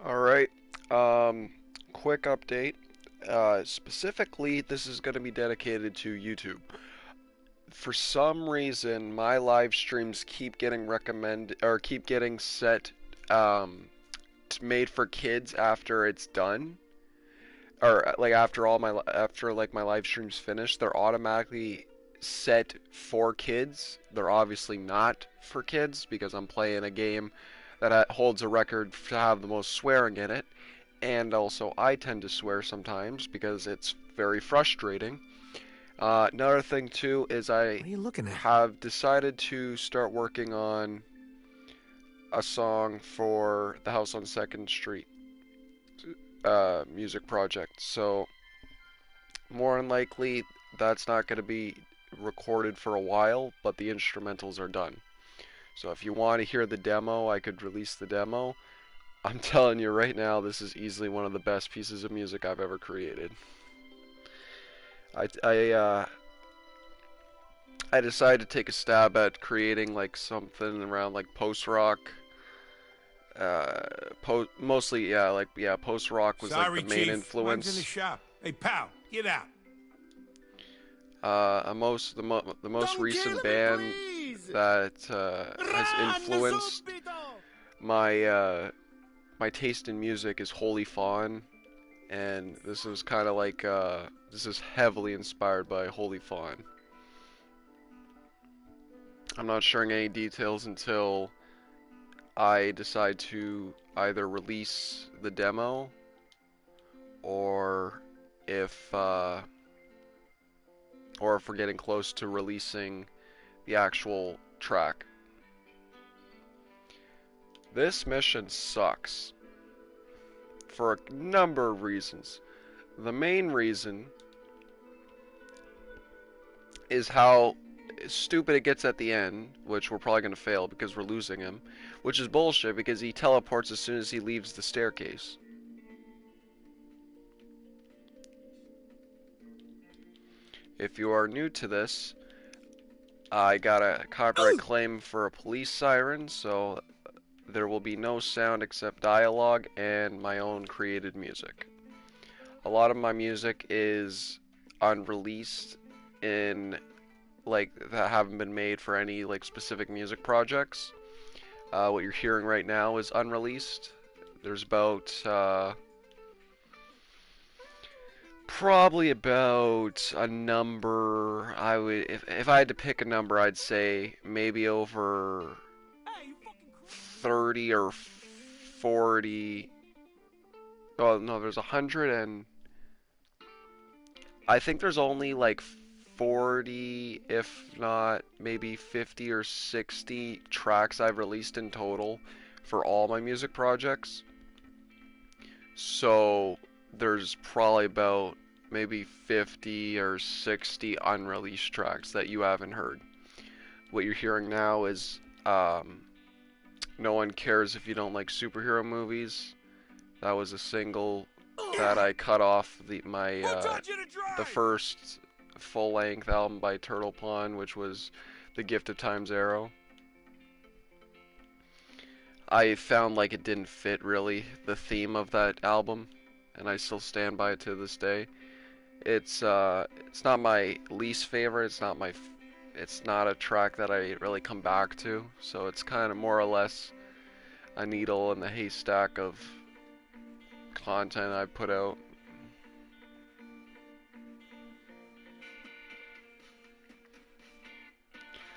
All right. Um, Quick update. Specifically, this is going to be dedicated to YouTube. For some reason, my live streams keep getting recommended or keep getting set made for kids after it's done, or like after like my live streams finish, they're automatically set for kids. They're obviously not for kids because I'm playing a game that holds a record to have the most swearing in it, and also I tend to swear sometimes because it's very frustrating. Another thing too is I What are you looking at? have decided to start working on a song for the House on Second Street music project. So more than likely, that's not going to be recorded for a while, but the instrumentals are done. So if you want to hear the demo, I could release the demo. I'm telling you right now, this is easily one of the best pieces of music I've ever created. I, I, uh, I decided to take a stab at creating like something around like post rock. Mostly, yeah, post rock was like the Sorry, main Chief. Mine's in the influence. shop. Hey, pal, get out. The most Don't kill recent me, band please! that has Run, influenced subito! my my taste in music is Holy Fawn, and this is kind of like this is heavily inspired by Holy Fawn. I'm not sharing any details until I decide to either release the demo or if uh, or if we're getting close to releasing the actual track. This mission sucks for a number of reasons. The main reason is how stupid it gets at the end, which we're probably going to fail because we're losing him, which is bullshit because he teleports as soon as he leaves the staircase. If you are new to this, I got a copyright claim for a police siren, so there will be no sound except dialogue and my own created music. A lot of my music is unreleased in like that haven't been made for any like specific music projects. What you're hearing right now is unreleased. There's about probably about a number. I would if I had to pick a number, I'd say maybe over 30 or 40. Oh no, there's 100 and I think there's only like 40, if not maybe 50 or 60 tracks I've released in total for all my music projects. So there's probably about maybe 50 or 60 unreleased tracks that you haven't heard. What you're hearing now is No One Cares If You Don't Like Superhero Movies. That was a single that I cut off the first full-length album by Turtle Pond, which was The Gift of Time's Arrow. I found like it didn't fit really the theme of that album, and I still stand by it to this day. It's not my least favorite. It's not a track that I really come back to. So it's kind of more or less a needle in the haystack of content I put out.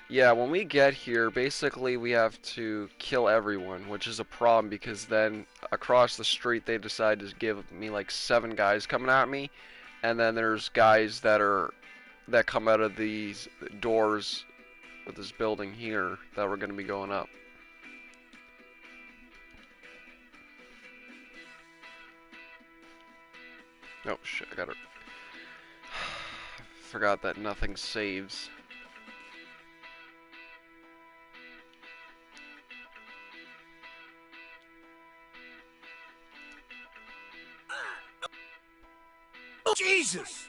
Yeah, when we get here, basically we have to kill everyone, which is a problem because then across the street they decide to give me like 7 guys coming at me, and then there's guys that come out of these doors of this building here that we're going to be going up. Oh shit, I got it. Forgot that nothing saves. Jesus!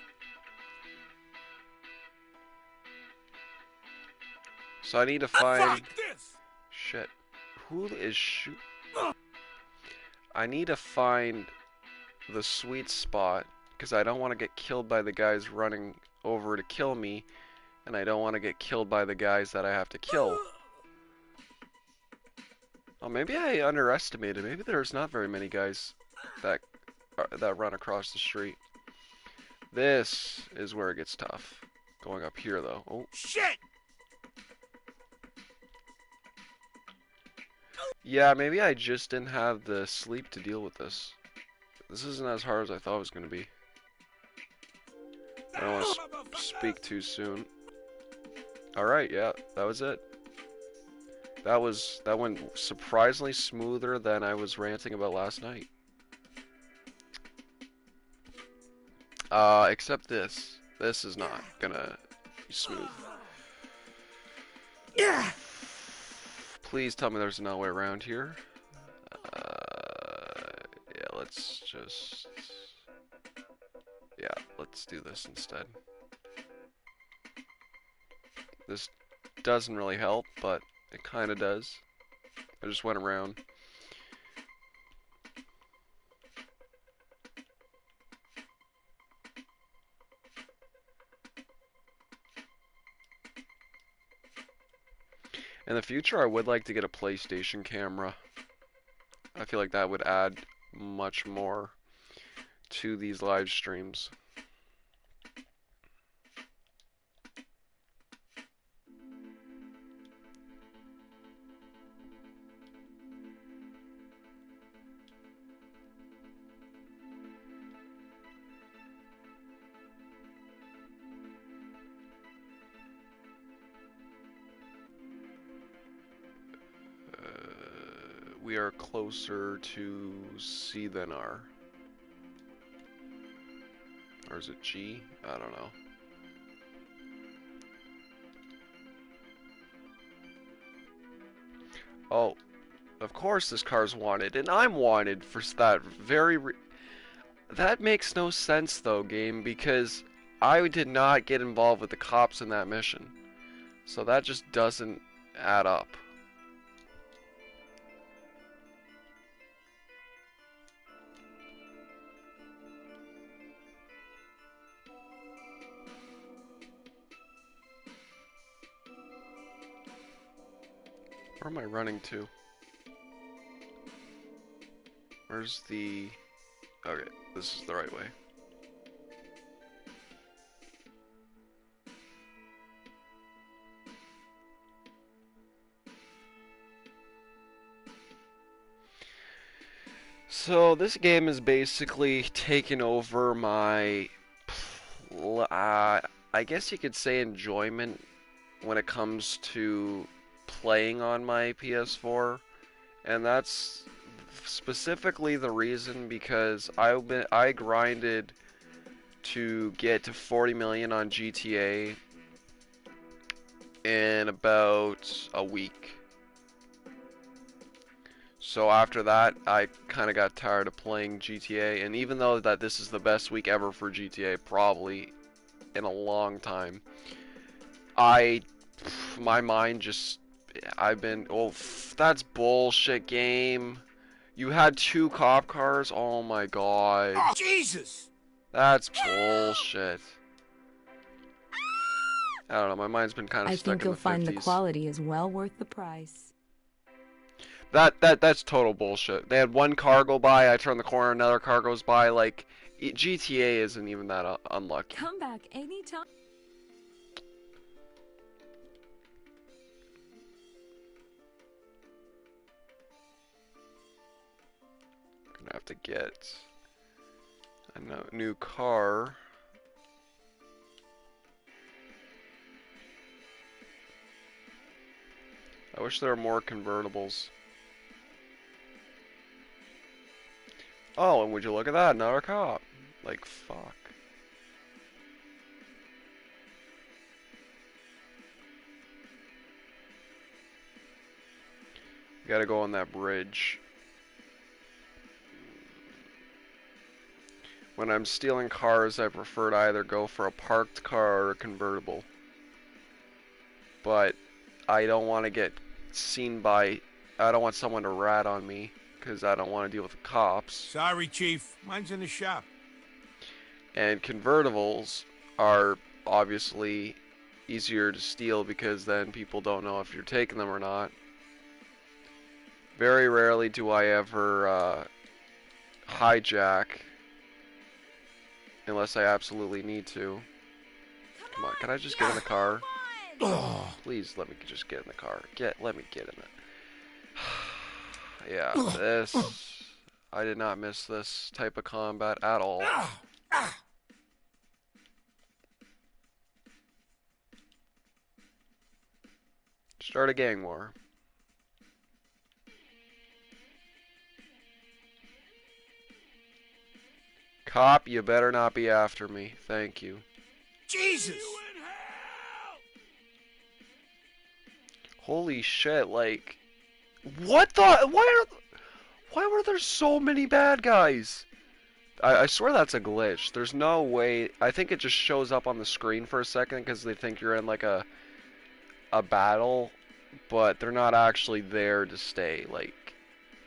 So I need to find... Fuck this! Shit. Who is shoot... I need to find the sweet spot because I don't want to get killed by the guys running over to kill me, and I don't want to get killed by the guys that I have to kill. Oh, maybe I underestimated. Maybe there's not very many guys that run across the street. This is where it gets tough. Going up here, though. Oh. Shit! Yeah, maybe I just didn't have the sleep to deal with this. This isn't as hard as I thought it was going to be. I don't want to speak too soon. Alright, yeah, that was it. That went surprisingly smoother than I was ranting about last night. Except this. This is not gonna be smooth. Yeah. Please tell me there's no way around here. Yeah, let's just... Yeah, let's do this instead. This doesn't really help, but it kind of does. I just went around. In the future, I would like to get a PlayStation camera. I feel like that would add much more to these live streams. We are closer to C than R. Or is it G? I don't know. Oh, of course this car's wanted, and I'm wanted for that that makes no sense though, game, because I did not get involved with the cops in that mission. So that just doesn't add up. Where am I running to? Where's the... Okay, this is the right way. So this game is basically taken over my... I guess you could say enjoyment when it comes to playing on my PS4, and that's specifically the reason because I grinded to get to 40 million on GTA in about a week. So after that, I kind of got tired of playing GTA, and even though that this is the best week ever for GTA, probably in a long time, my mind just, oh, that's bullshit, game. You had 2 cop cars? Oh my god. Oh, Jesus! That's bullshit. I don't know, my mind's been kind of I stuck think in you'll the 50s. find the quality is well worth the price. That's total bullshit. They had one car go by, I turn the corner, another car goes by, like, GTA isn't even that unlucky. Come back anytime. Gonna have to get a new car. I wish there were more convertibles. Oh, and would you look at that, another cop. Like, fuck. You gotta go on that bridge. When I'm stealing cars, I prefer to either go for a parked car or a convertible. But I don't want to get seen by... I don't want someone to rat on me because I don't want to deal with the cops. Sorry, Chief. Mine's in the shop. And convertibles are obviously easier to steal because then people don't know if you're taking them or not. Very rarely do I ever hijack unless I absolutely need to. Come on, can I just get in the car? Please let me just get in the car. Let me get in it. Yeah, this... I did not miss this type of combat at all. Start a gang war. Cop, you better not be after me. Thank you. Jesus! Holy shit, like... What the... Why were there so many bad guys? I swear that's a glitch. There's no way... I think it just shows up on the screen for a second because they think you're in like a battle, but they're not actually there to stay. Like,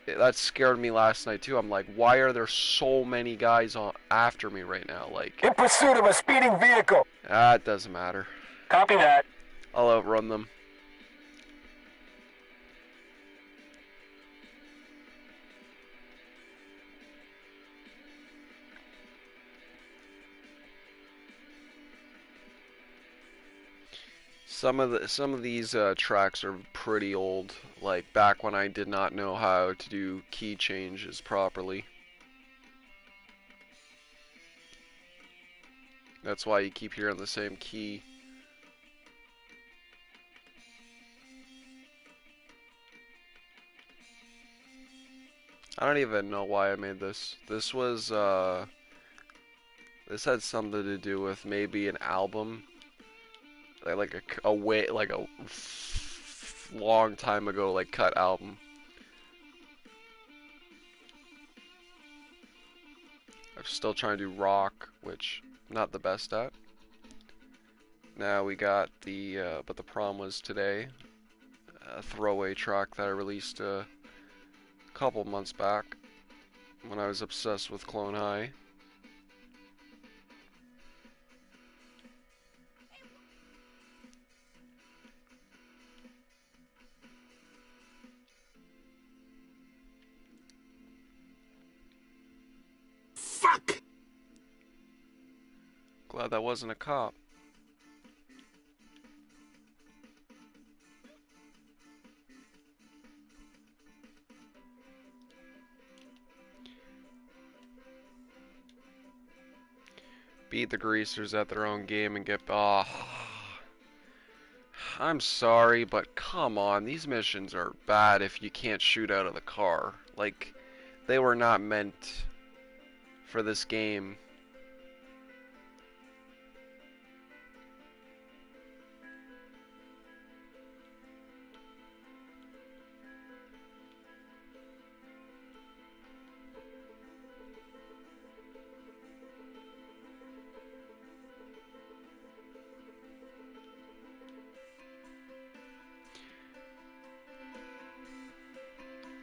that scared me last night too. I'm like, why are there so many guys after me right now? Like, in pursuit of a speeding vehicle. It doesn't matter. Copy that. I'll outrun them. Some of these tracks are pretty old, like back when I did not know how to do key changes properly. That's why you keep hearing the same key. I don't even know why I made this. This was this had something to do with maybe an album. Like a long time ago, like cut album. I'm still trying to do rock, which I'm not the best at. Now we got the but the prom was today, a throwaway track that I released a couple months back when I was obsessed with Clone High. Fuck! Glad that wasn't a cop. Beat the greasers at their own game and get... Oh. I'm sorry, but come on. These missions are bad if you can't shoot out of the car. Like, they were not meant for this game.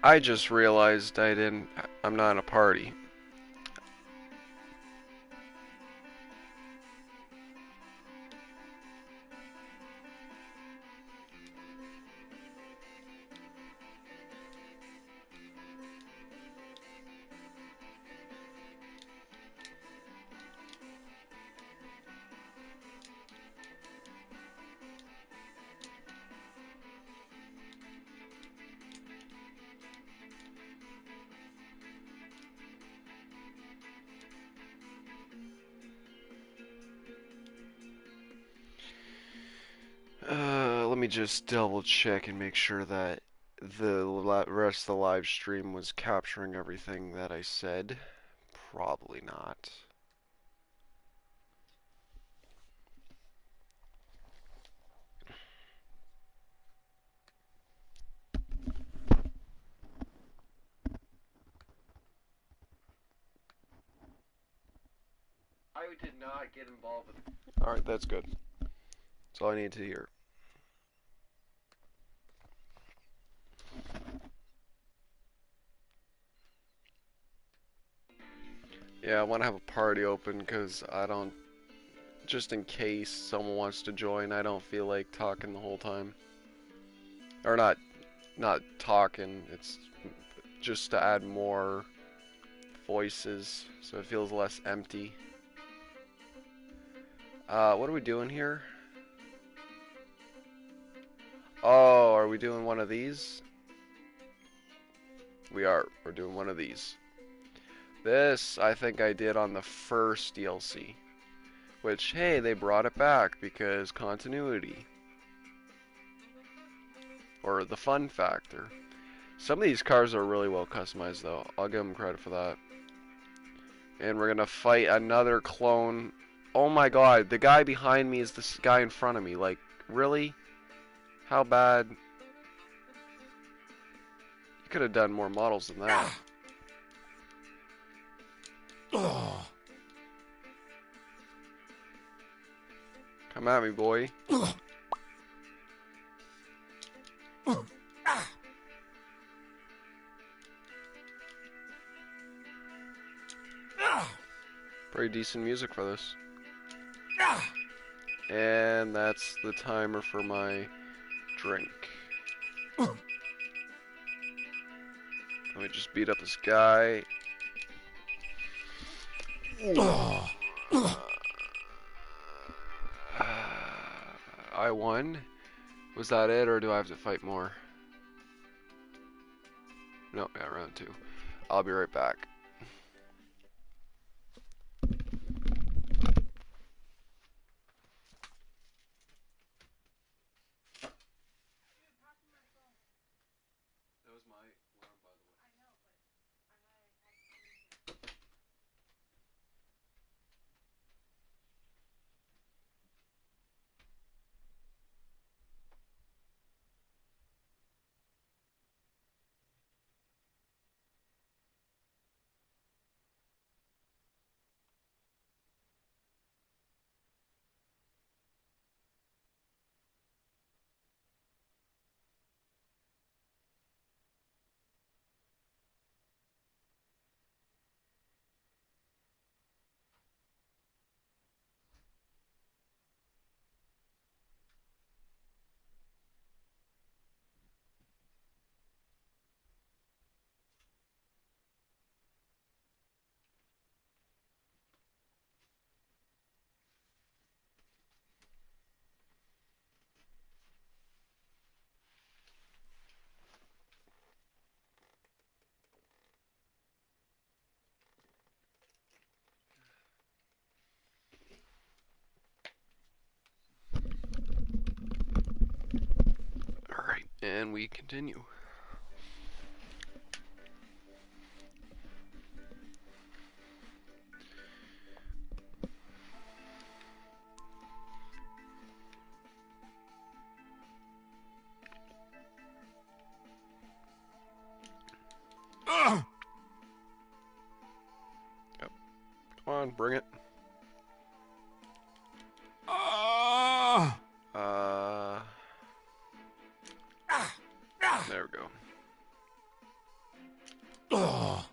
I just realized I'm not in a party. Let me just double check and make sure that the rest of the live stream was capturing everything that I said. Probably not. I did not get involved with... Alright, that's good. That's all I need to hear. Yeah, I want to have a party open because I don't, just in case someone wants to join, I don't feel like talking the whole time. Or not talking, it's just to add more voices so it feels less empty. What are we doing here? Oh, are we doing one of these? We are. We're doing one of these. This, I think I did on the first DLC. Which, hey, they brought it back because continuity. Or the fun factor. Some of these cars are really well customized, though. I'll give them credit for that. And we're gonna fight another clone. Oh my god, the guy behind me is this guy in front of me. Like, really? How bad? You could have done more models than that. Come at me, boy. Pretty decent music for this. And that's the timer for my drink. Let me just beat up this guy. I won. Was that it, or do I have to fight more? No, yeah, round 2. I'll be right back. That was my alarm, by the way. Alright, and we continue. Yep. Come on, bring it. There we go.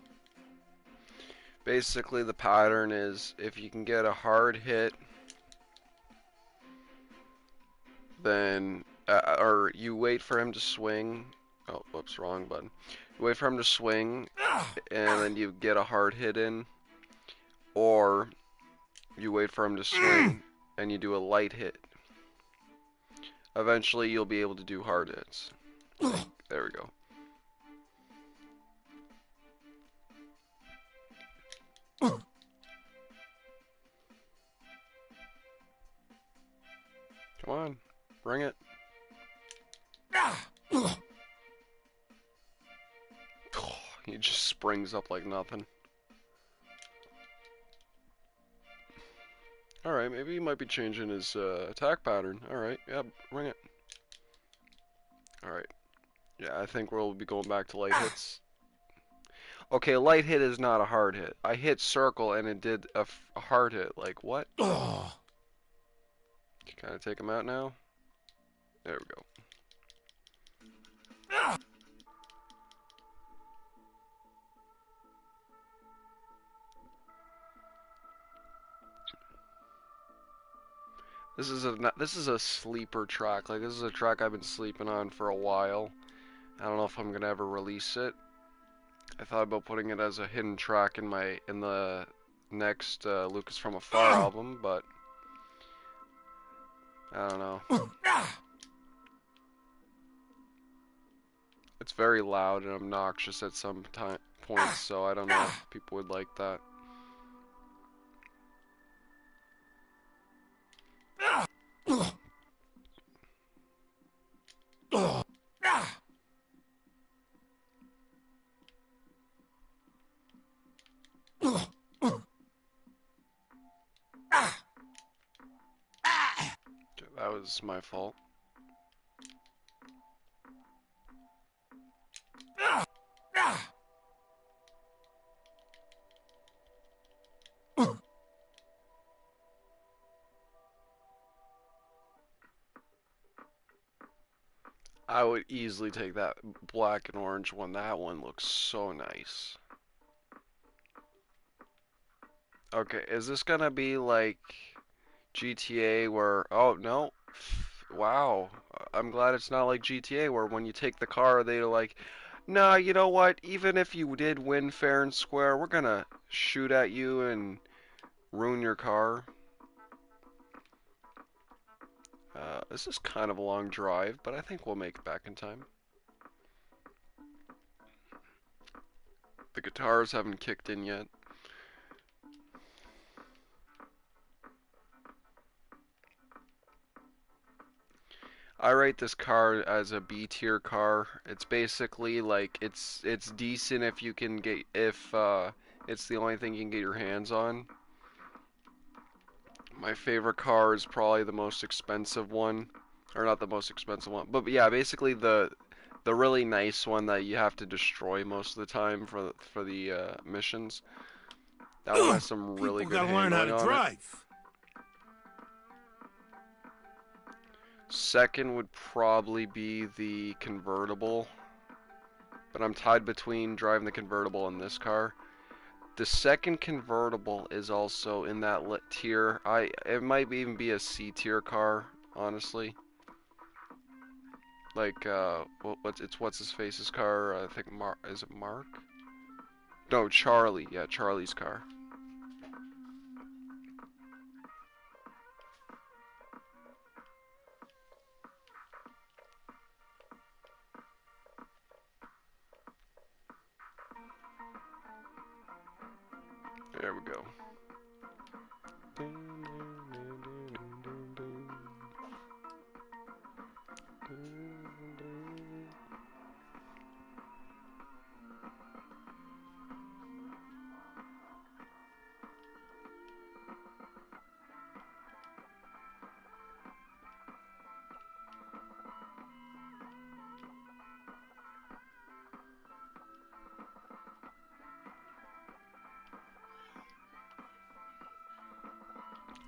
Basically, the pattern is if you can get a hard hit, then, or you wait for him to swing. Oh, whoops, wrong button. You wait for him to swing, and then you get a hard hit in, or you wait for him to swing, and you do a light hit. Eventually, you'll be able to do hard hits. There we go. Come on, bring it. He just springs up like nothing. Alright, maybe he might be changing his attack pattern. Alright, yeah, bring it. Alright. Yeah, I think we'll be going back to light hits. Okay, light hit is not a hard hit. I hit circle and it did a hard hit. Like, what? Kind of take him out now. There we go. This is a sleeper track. Like, this is a track I've been sleeping on for a while. I don't know if I'm gonna ever release it. I thought about putting it as a hidden track in the next Lucas from Afar album, but I don't know. It's very loud and obnoxious at some points, so I don't know if people would like that. Okay, that was my fault. I would easily take that black and orange one. That one looks so nice. Okay, is this gonna be like GTA where, oh no, wow, I'm glad it's not like GTA where when you take the car they're like, nah, you know what, even if you did win fair and square, we're gonna shoot at you and ruin your car. This is kind of a long drive, but I think we'll make it back in time. The guitars haven't kicked in yet. I rate this car as a B tier car. It's basically like it's decent if you can get it's the only thing you can get your hands on. My favorite car is probably the most expensive one, or not the most expensive one, but yeah, basically the really nice one that you have to destroy most of the time for the missions. That one has some really People good gotta learn how handling to on it. drive. Second would probably be the convertible, but I'm tied between driving the convertible and this car. The second convertible is also in that tier. It might even be a C tier car, honestly. Like what's his face's car? I think is it Mark? No, Charlie. Yeah, Charlie's car. There we go.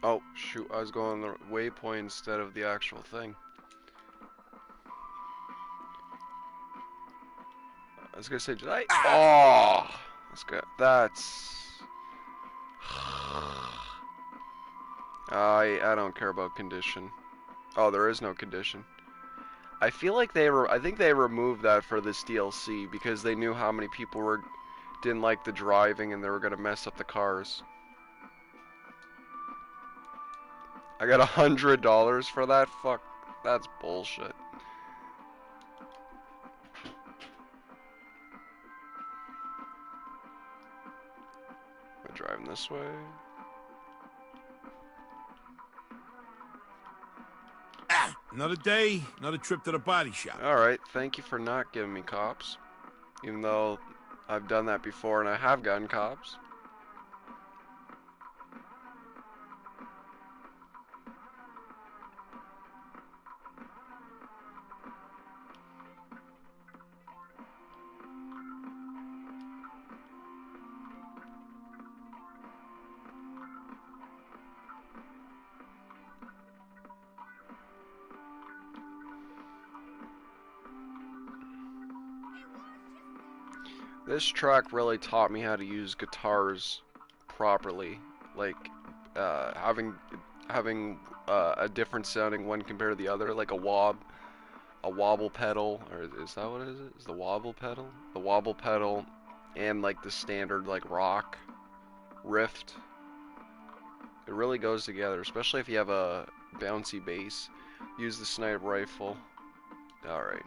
Oh, shoot, I was going the waypoint instead of the actual thing. I was gonna say, did I? Oh, that's good. That's... I don't care about condition. Oh, there is no condition. I feel like I think they removed that for this DLC because they knew how many people didn't like the driving and they were gonna mess up the cars. I got $100 for that? Fuck, that's bullshit. Am I driving this way? Another day, another trip to the body shop. Alright, thank you for not giving me cops. Even though I've done that before and I have gotten cops. This track really taught me how to use guitars properly, like having a different sounding one compared to the other, like a wobble pedal, or is that what it is? Is the wobble pedal? The wobble pedal, and like the standard like rock rift. It really goes together, especially if you have a bouncy bass. Use the sniper rifle. All right.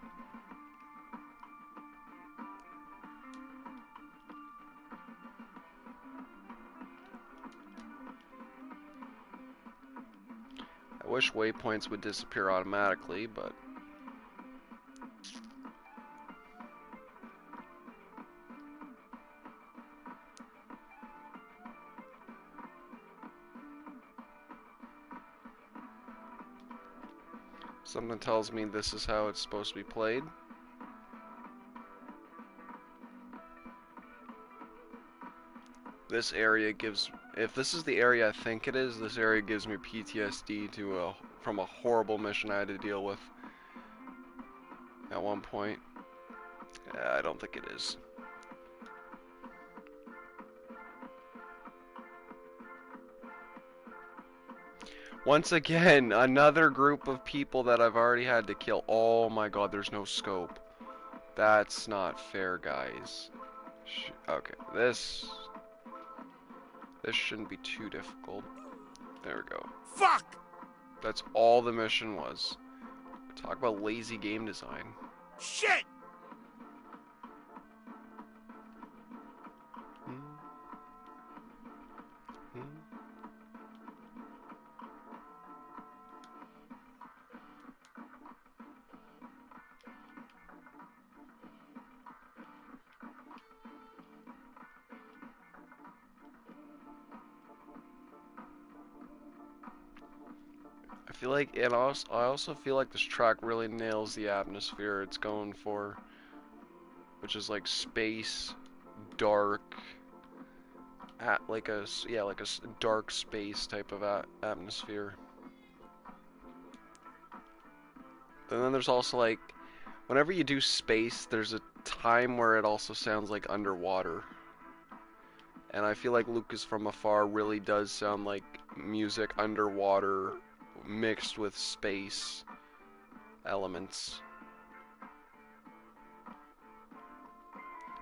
I wish waypoints would disappear automatically, but something tells me this is how it's supposed to be played. This area gives, if this is the area I think it is, this area gives me PTSD from a horrible mission I had to deal with at one point. Yeah, I don't think it is. Once again, another group of people that I've already had to kill. Oh my god, there's no scope. That's not fair, guys. Okay, this shouldn't be too difficult. There we go. Fuck! That's all the mission was. Talk about lazy game design. Shit! I feel like, and I also feel like this track really nails the atmosphere it's going for, which is like space, dark, like a dark space type of atmosphere. And then there's also like, whenever you do space, there's a time where it also sounds like underwater. And I feel like Lucas from Afar really does sound like music underwater mixed with space elements.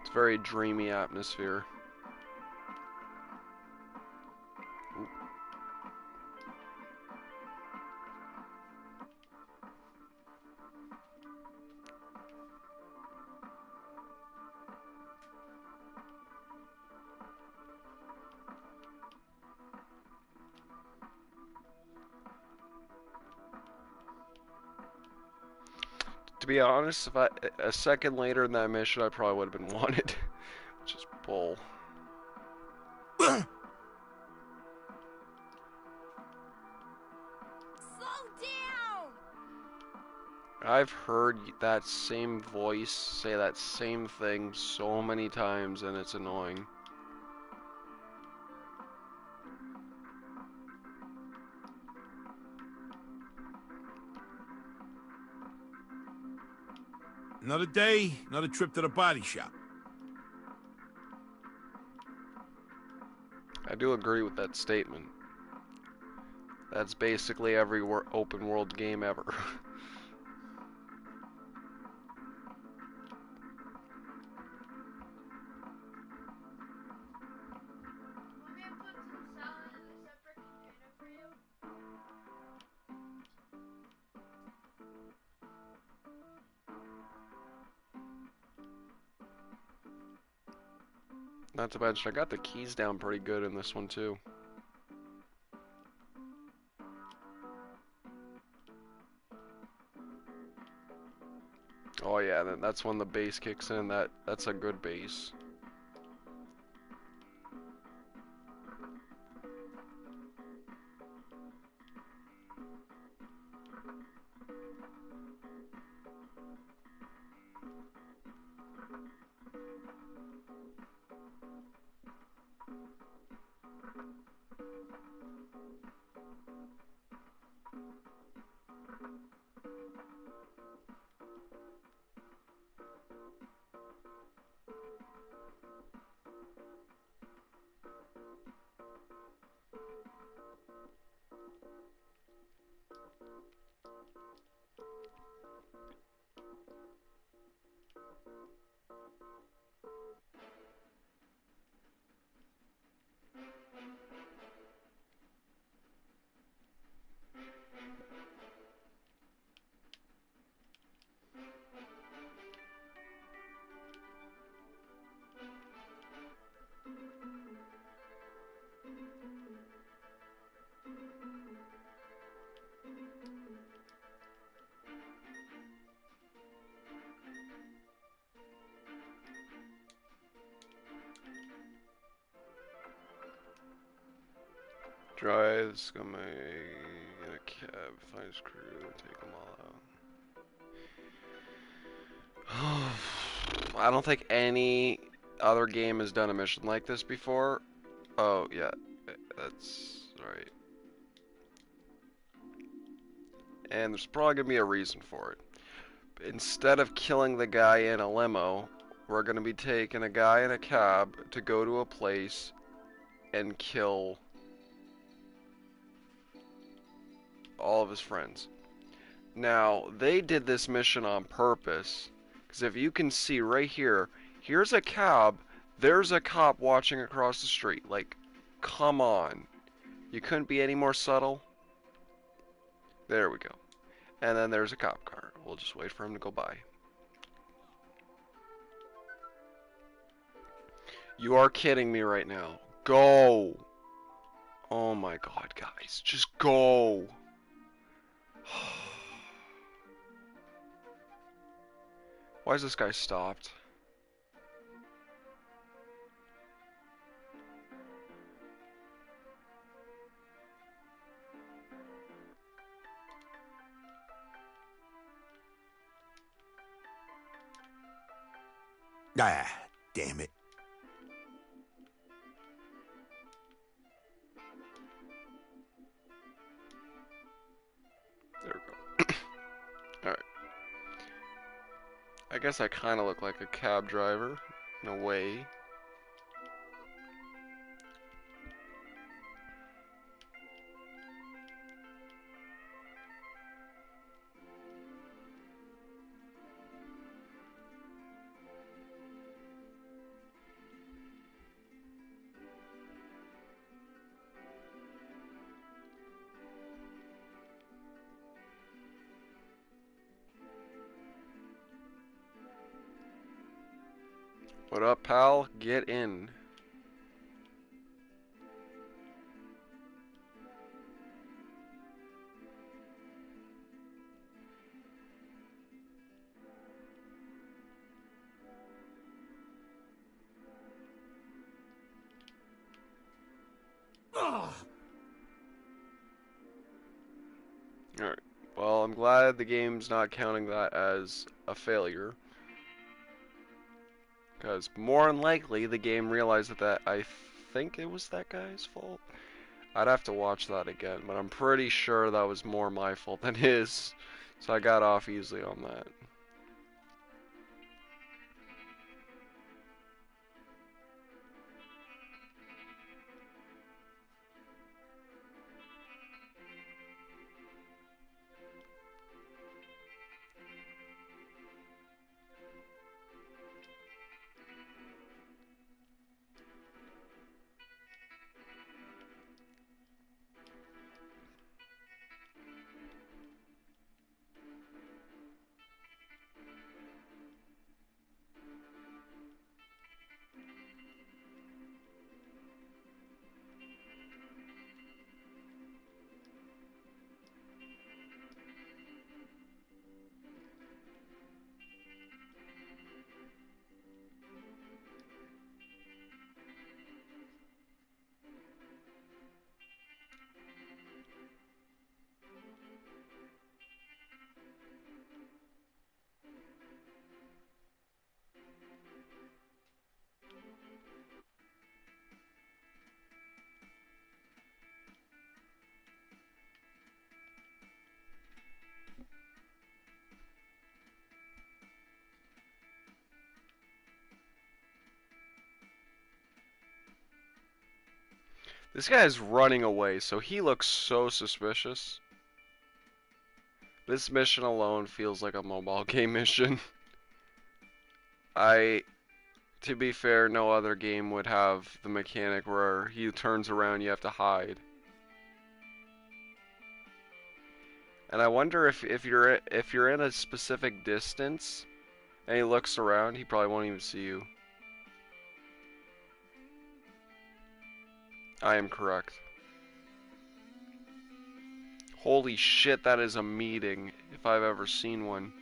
It's very dreamy atmosphere. Ooh. To be honest, if a second later in that mission, I probably would have been wanted, which is bull. Slow down! I've heard that same voice say that same thing so many times, and it's annoying. Another day, another trip to the body shop. I do agree with that statement. That's basically every open world game ever. Not to mention, I got the keys down pretty good in this one too. Oh yeah, that's when the bass kicks in. That's a good bass. Drive the scumbag in a cab, find his crew, take them all out. I don't think any other game has done a mission like this before. Oh, yeah, that's right. And there's probably gonna be a reason for it. Instead of killing the guy in a limo, we're gonna be taking a guy in a cab to go to a place and kill all of his friends. Now, they did this mission on purpose, because if you can see right here, here's a cab, there's a cop watching across the street. Like, come on. You couldn't be any more subtle? There we go. And then there's a cop car. We'll just wait for him to go by. You are kidding me right now. Go! Oh my god, guys. Just go! Why is this guy stopped? Ah, damn it. There we go. Alright. I guess I kind of look like a cab driver, in a way. What up, pal? Get in. Alright. Well, I'm glad the game's not counting that as a failure. Because more than likely, the game realized that I think it was that guy's fault. I'd have to watch that again, but I'm pretty sure that was more my fault than his. So I got off easily on that. This guy is running away, so he looks so suspicious. This mission alone feels like a mobile game mission. To be fair, no other game would have the mechanic where he turns around, you have to hide. And I wonder if you're in a specific distance and he looks around, he probably won't even see you. I am correct. Holy shit, that is a meeting, if I've ever seen one.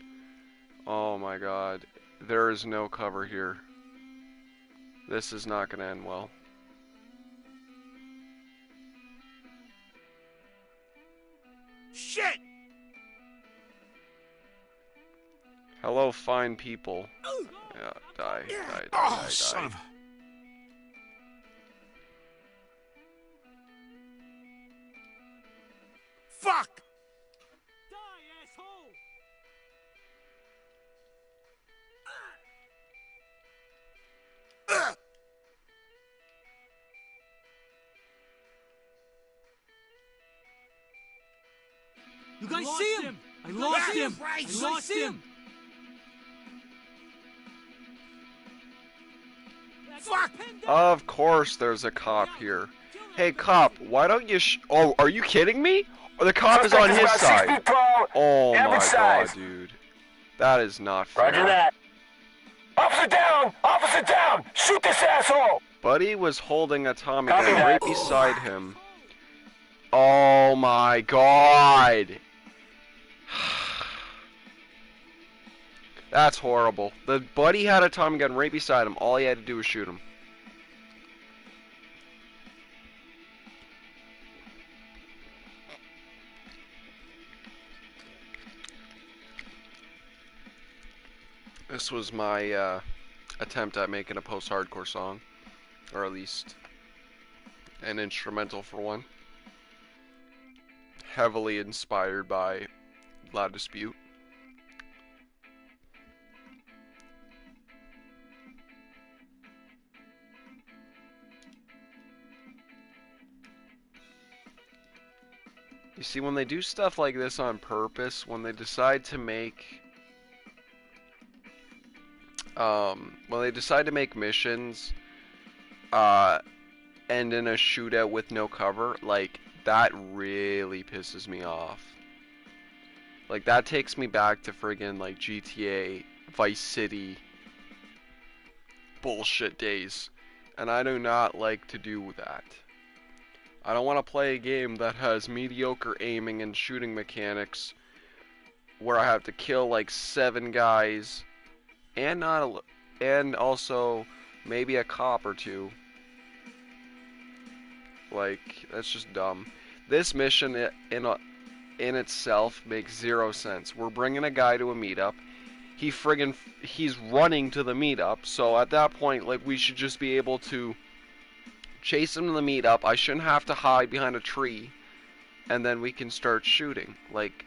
Oh my god. There is no cover here. This is not gonna end well. Shit! Hello, fine people. Yeah, die, die, Oh, die, son die. of a... Fuck! Die, asshole! You guys see him? I lost him! Right, I lost him! Fuck! Of course there's a cop here. Hey cop, why don't you oh, are you kidding me? Or the cop is on his About 6 side. feet tall, Oh my average size. god, dude. That is not fair. Roger that. Officer down! Officer down! Shoot this asshole! Buddy was holding a Tommy Copy gun that. right beside him. Oh my god. That's horrible. The buddy had a Tommy gun right beside him. All he had to do was shoot him. This was my attempt at making a post-hardcore song, or at least an instrumental for one. Heavily inspired by Loud Dispute. You see, when they do stuff like this on purpose, when they decide to make missions end in a shootout with no cover, like, that really pisses me off. Like, that takes me back to friggin' like GTA, Vice City bullshit days, and I do not like to do that. I don't want to play a game that has mediocre aiming and shooting mechanics where I have to kill like 7 guys and also maybe a cop or 2. Like, that's just dumb. This mission in itself makes 0 sense. We're bringing a guy to a meetup. He's running to the meetup, so at that point, like, we should just be able to chase him to the meetup. I shouldn't have to hide behind a tree, and then we can start shooting. Like,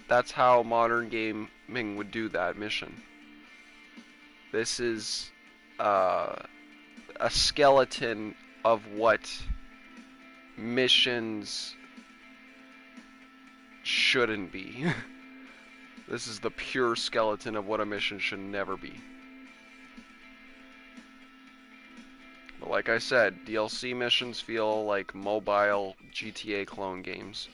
that's how modern gaming would do that mission. This is a skeleton of what missions shouldn't be. This is the pure skeleton of what a mission should never be. But like I said, DLC missions feel like mobile GTA clone games.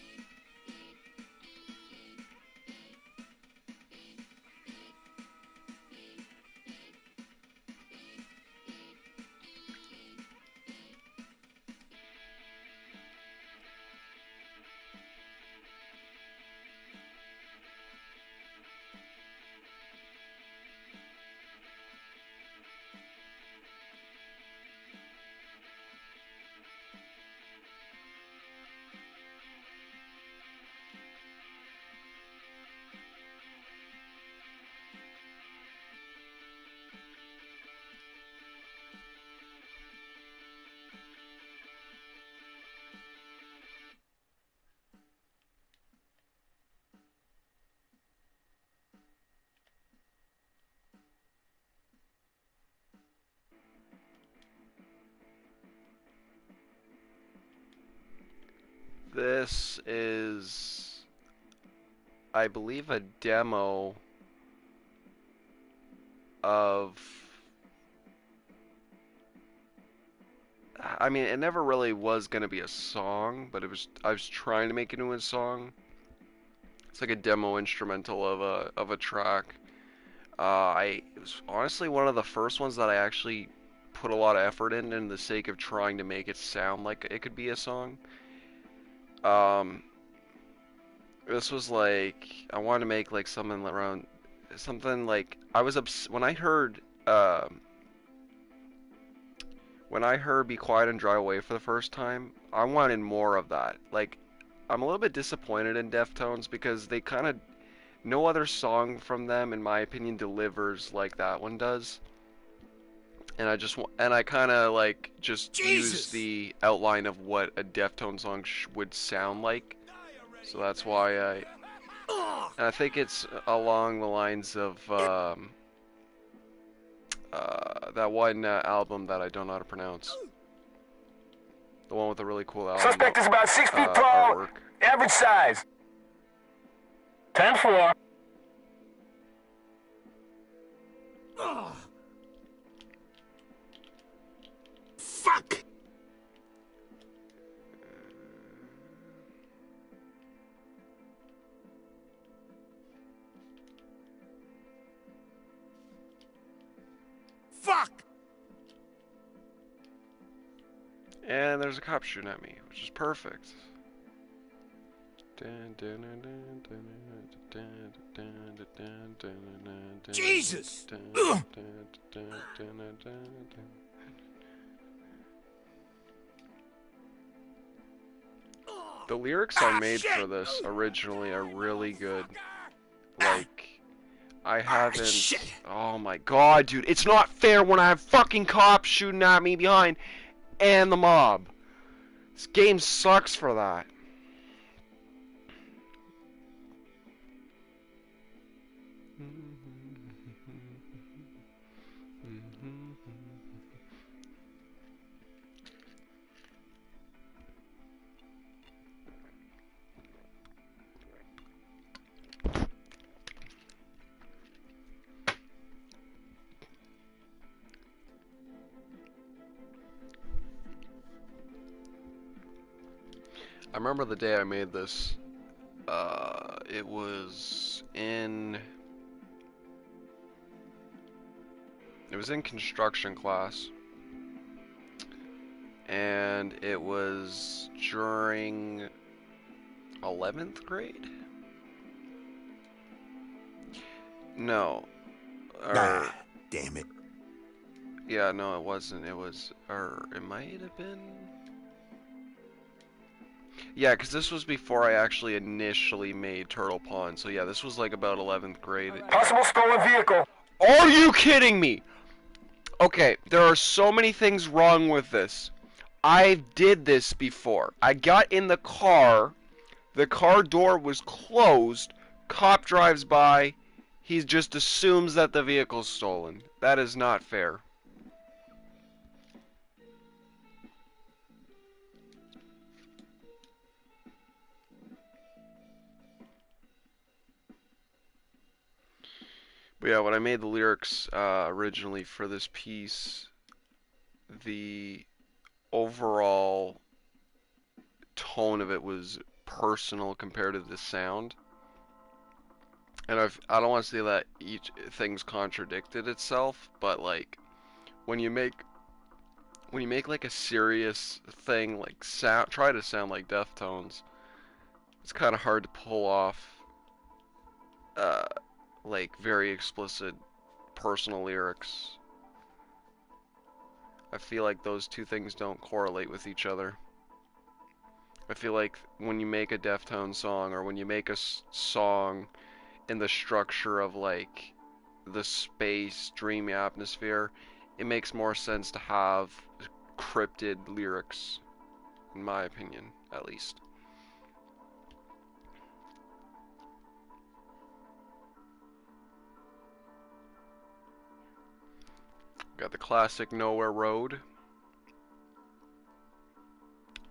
This is I believe, a demo of. I mean, it never really was gonna be a song, but I was trying to make it into a song. It's like a demo instrumental of a track. It was honestly one of the first ones that I actually put a lot of effort in the sake of trying to make it sound like it could be a song. This was like I wanted to make like something like I was when I heard "Be Quiet and Drive Away" for the first time, I wanted more of that. Like, I'm a little bit disappointed in Deftones because they kind of no other song from them, in my opinion, delivers like that one does. And I kind of like just use the outline of what a Deftones song would sound like. So that's why and I think it's along the lines of that one album that I don't know how to pronounce. The one with the really cool album. Suspect is about 6 feet tall, artwork. average size. 10-4. Fuck! Fuck! And there's a cop shooting at me, which is perfect. Jesus! The lyrics I made for this originally are really good. Like, I haven't... Shit. Oh my god, dude. It's not fair when I have fucking cops shooting at me behind and the mob. This game sucks for that. I remember the day I made this. It was in construction class, and it was during 11th grade? No. Damn it. Yeah, no, it wasn't. It was, or it might have been. Yeah, because this was before I actually initially made Turtle Pond. So yeah, this was like about 11th grade. Possible stolen vehicle. Are you kidding me? Okay, there are so many things wrong with this. I did this before. I got in the car door was closed, cop drives by, he just assumes that the vehicle's stolen. That is not fair. But yeah, when I made the lyrics originally for this piece, the overall tone of it was personal compared to the sound. And I don't want to say that each thing's contradicted itself, but like when you make like a serious thing like try to sound like Deftones, it's kind of hard to pull off like very explicit personal lyrics. I feel like those two things don't correlate with each other. I feel like when you make a Deftones song, or when you make a song in the structure of like the space dreamy atmosphere, it makes more sense to have cryptid lyrics, in my opinion, at least. Got the classic Nowhere Road.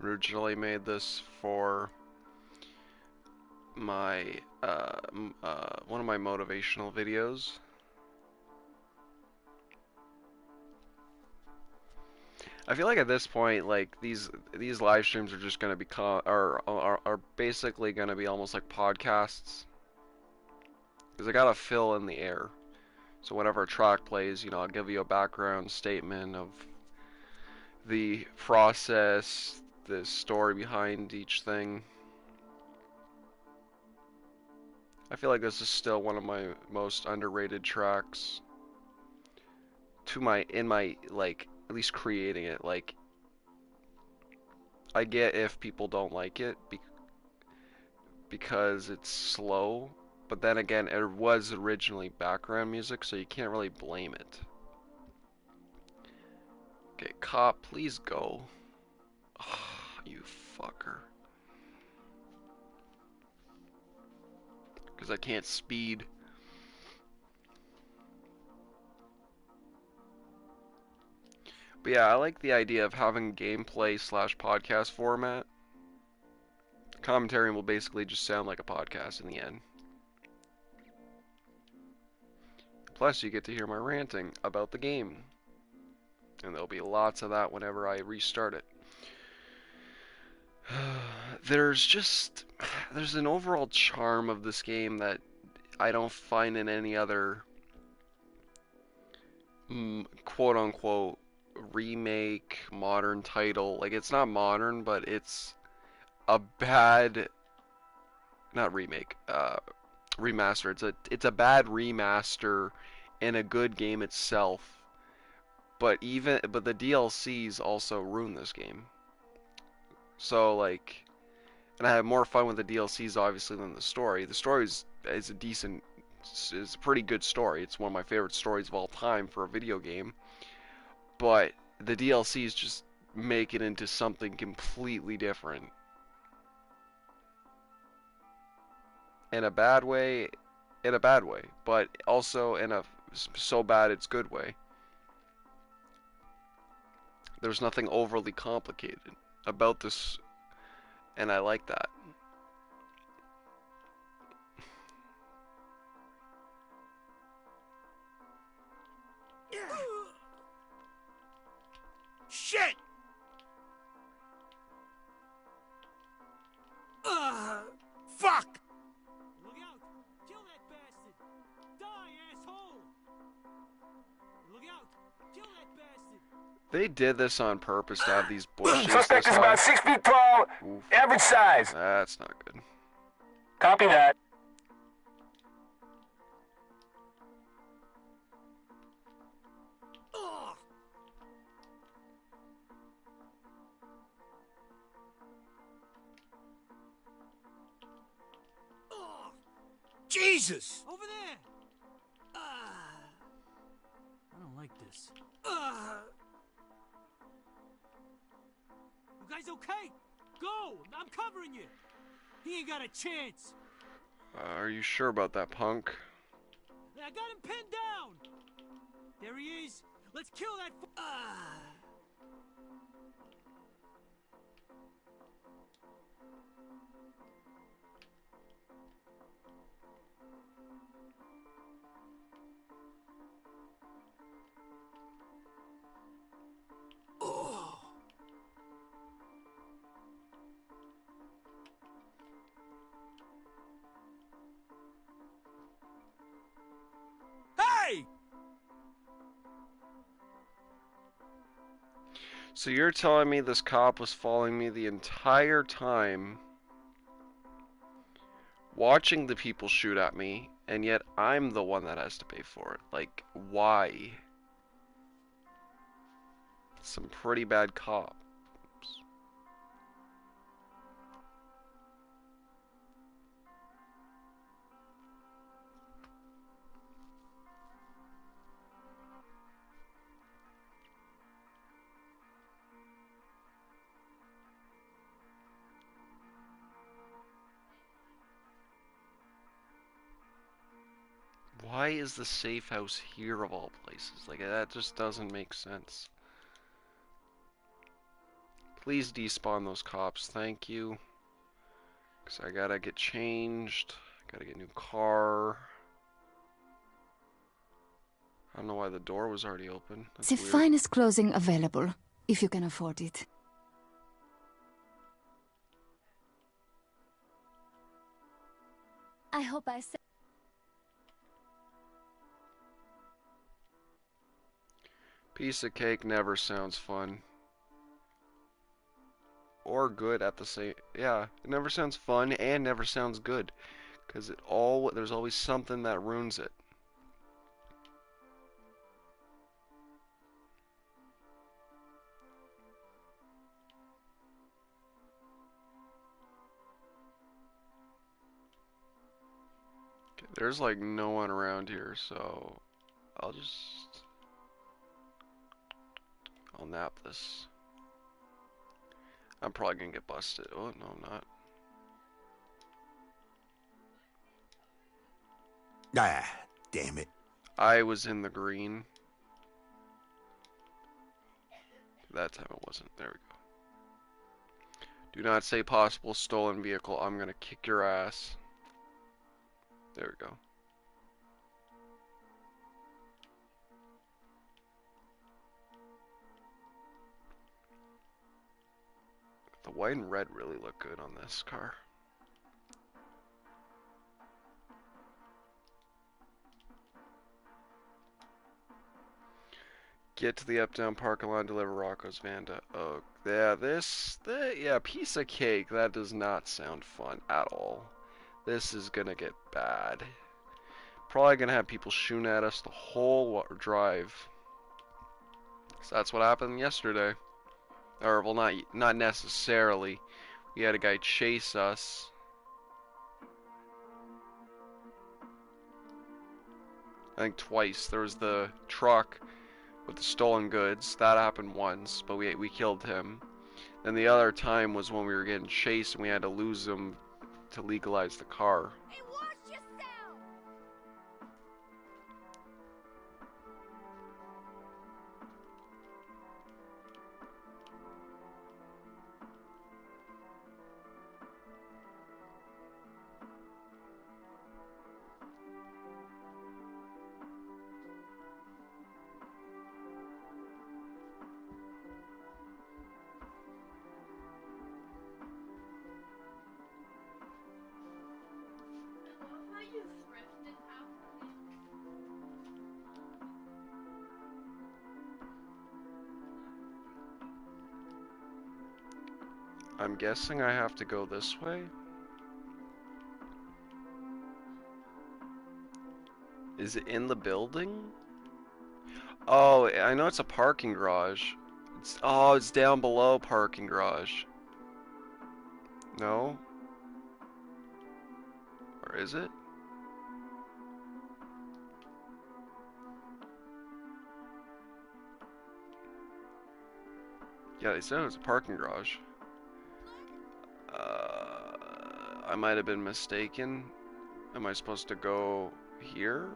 Originally made this for my one of my motivational videos. I feel like at this point, like these live streams are just gonna become are basically gonna be almost like podcasts, because I gotta fill in the air. So whenever a track plays, you know, I'll give you a background statement of the process, the story behind each thing. I feel like this is still one of my most underrated tracks. In my like at least creating it, like I get if people don't like it because it's slow, but then again, it was originally background music, so you can't really blame it. Okay, cop, please go. Oh, you fucker. Because I can't speed. But yeah, I like the idea of having gameplay / podcast format. Commentary will basically just sound like a podcast in the end. Plus, you get to hear my ranting about the game. And there'll be lots of that whenever I restart it. There's an overall charm of this game that I don't find in any other quote unquote remake modern title. Like, it's not modern, but it's a bad, not remake, remaster. It's a bad remaster and a good game itself. But the DLCs also ruin this game. So like, and I have more fun with the DLCs obviously than the story. The story is a pretty good story. It's one of my favorite stories of all time for a video game. But the DLCs just make it into something completely different. In a bad way, but also in a so bad it's good way. There's nothing overly complicated about this, and I like that. Shit! Fuck! Look out! Kill that bastard! Die, asshole! Look out! Kill that bastard! They did this on purpose to have these bushes Suspect this is about high. 6 feet tall, Oof, average size. that's not good. Copy that. Ugh! Ugh! Jesus! Over there! I don't like this. You guys okay? Go! I'm covering you! He ain't got a chance! Are you sure about that, punk? I got him pinned down! There he is! Let's kill that Hey! So you're telling me this cop was following me the entire time, watching the people shoot at me, and yet I'm the one that has to pay for it? Like, why? Some pretty bad cops. Why is the safe house here of all places? Like, that just doesn't make sense. Please despawn those cops, thank you. Because I gotta get changed. Gotta get a new car. I don't know why the door was already open. That's The weird. finest clothing available, if you can afford it. I hope I said. Piece of cake never sounds fun. Or good at the same... Yeah, it never sounds fun and never sounds good. Because there's always something that ruins it. Okay, there's like no one around here, so I'll nap this. I'm probably gonna get busted. Oh, no, I'm not. Ah, damn it. I was in the green. That time it wasn't. There we go. Do not say possible stolen vehicle. I'm gonna kick your ass. There we go. The white and red really look good on this car. Get to the up-down parking lot and deliver Rocco's van to Oak. Yeah, piece of cake. That does not sound fun at all. This is gonna get bad. Probably gonna have people shooting at us the whole drive. So that's what happened yesterday. Or, well, not necessarily. We had a guy chase us. I think twice. There was the truck with the stolen goods. That happened once, but we killed him. Then the other time was when we were getting chased and we had to lose him to legalize the car. Hey, watch yourself! I'm guessing I have to go this way? Is it in the building? Oh, I know it's a parking garage. It's down below parking garage. No? Or is it? Yeah, they said it was a parking garage. I might have been mistaken. Am I supposed to go here?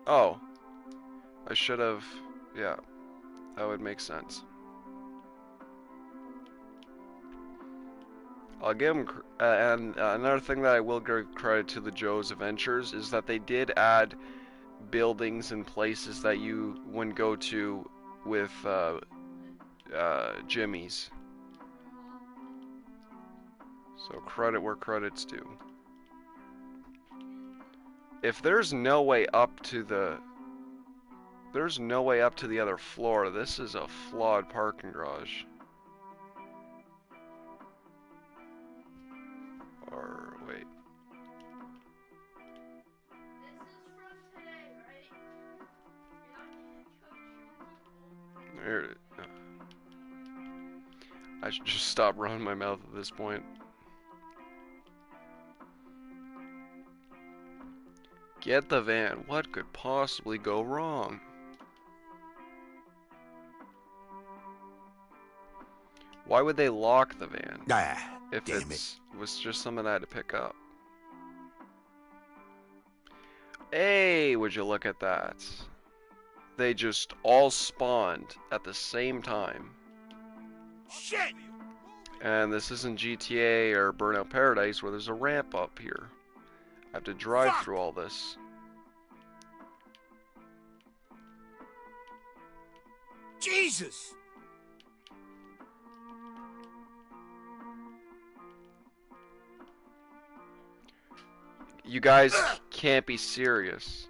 Oh. I should have... Yeah. That would make sense. I'll give them... and another thing that I will give credit to the Joe's Adventures is that they did add buildings and places that you wouldn't go to with Jimmy's. So credit where credit's due. If there's no way up to the... There's no way up to the other floor. This is a flawed parking garage. Or, wait. There, I should just stop running my mouth at this point. Get the van. What could possibly go wrong? Why would they lock the van Ah, if damn it was just something I had to pick up? Hey, would you look at that? They just all spawned at the same time. Shit! And this isn't GTA or Burnout Paradise where there's a ramp up here. I have to drive through all this. Jesus! You guys can't be serious.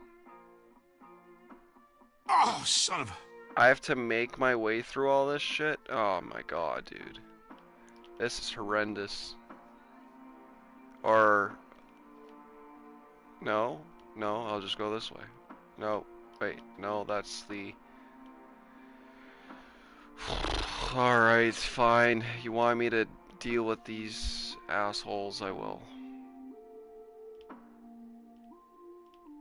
Oh, son of a... I have to make my way through all this shit? Oh my god, dude. This is horrendous. Or... No? No, I'll just go this way. No, wait, no, that's the... Alright, fine. You want me to deal with these assholes, I will.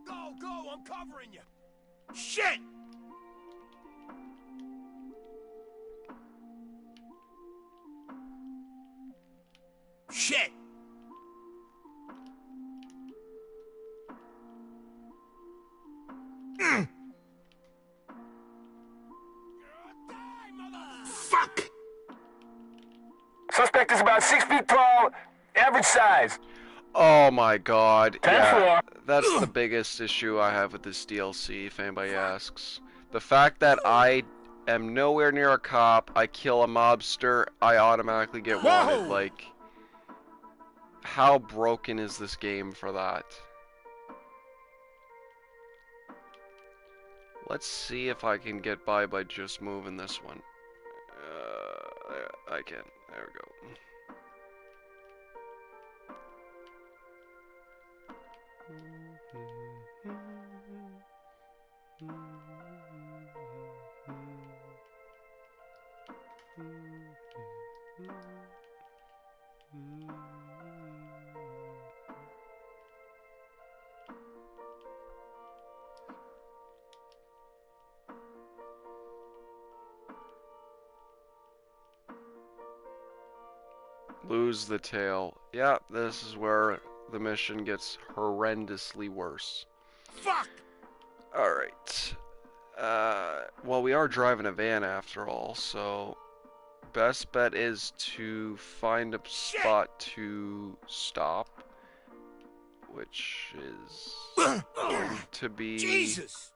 Go, go, I'm covering you! Shit! Shit! Fuck! Suspect is about 6 feet tall, average size. Oh my god, 10-4. yeah, that's the biggest issue I have with this DLC, if anybody asks. The fact that I am nowhere near a cop, I kill a mobster, I automatically get wanted, Whoa! like... How broken is this game for that? Let's see if I can get by just moving this one. I can. There we go. Lose the tail. Yeah, this is where the mission gets horrendously worse. Fuck! Alright. Well, we are driving a van after all, so... Best bet is to find a spot to stop. Which is... going to be... Jesus!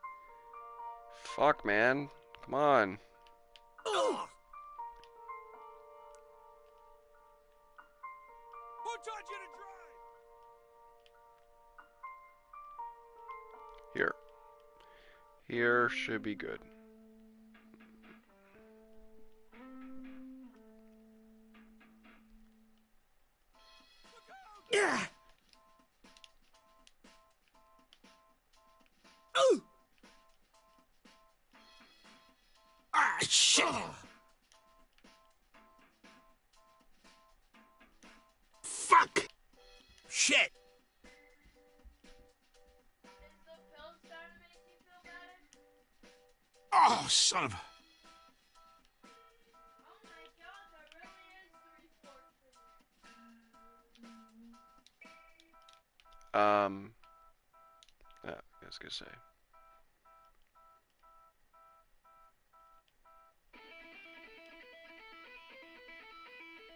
Fuck, man. Come on. Ugh. Who taught you to drive? Here. Here should be good. Yeah. Ooh. Ah, shit. Fuck. Shit. Oh, son of a... Yeah, I was gonna say.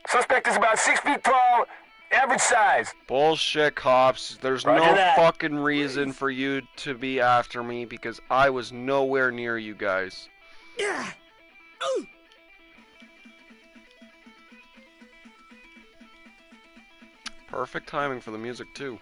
Suspect is about 6 feet tall, average size. Bullshit, cops. There's Roger no that. fucking reason for you to be after me because I was nowhere near you guys. Yeah. Ooh. Perfect timing for the music, too.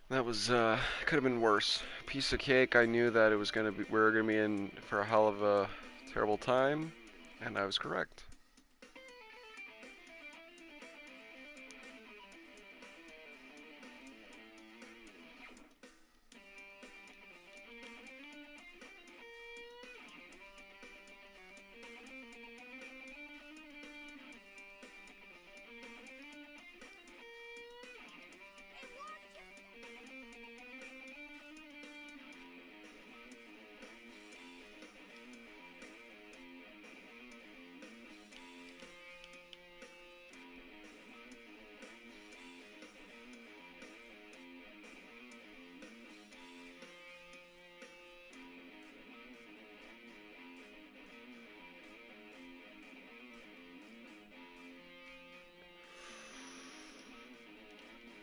That was could have been worse. Piece of cake. I knew that it was gonna be we were gonna be in for a hell of a terrible time, and I was correct.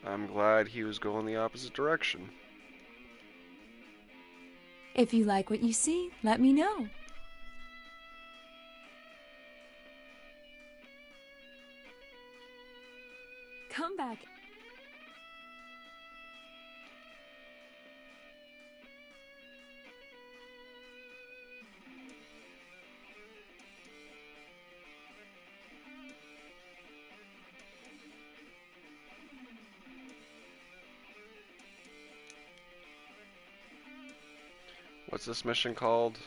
I'm glad he was going the opposite direction. If you like what you see, let me know. Come back. What's this mission called?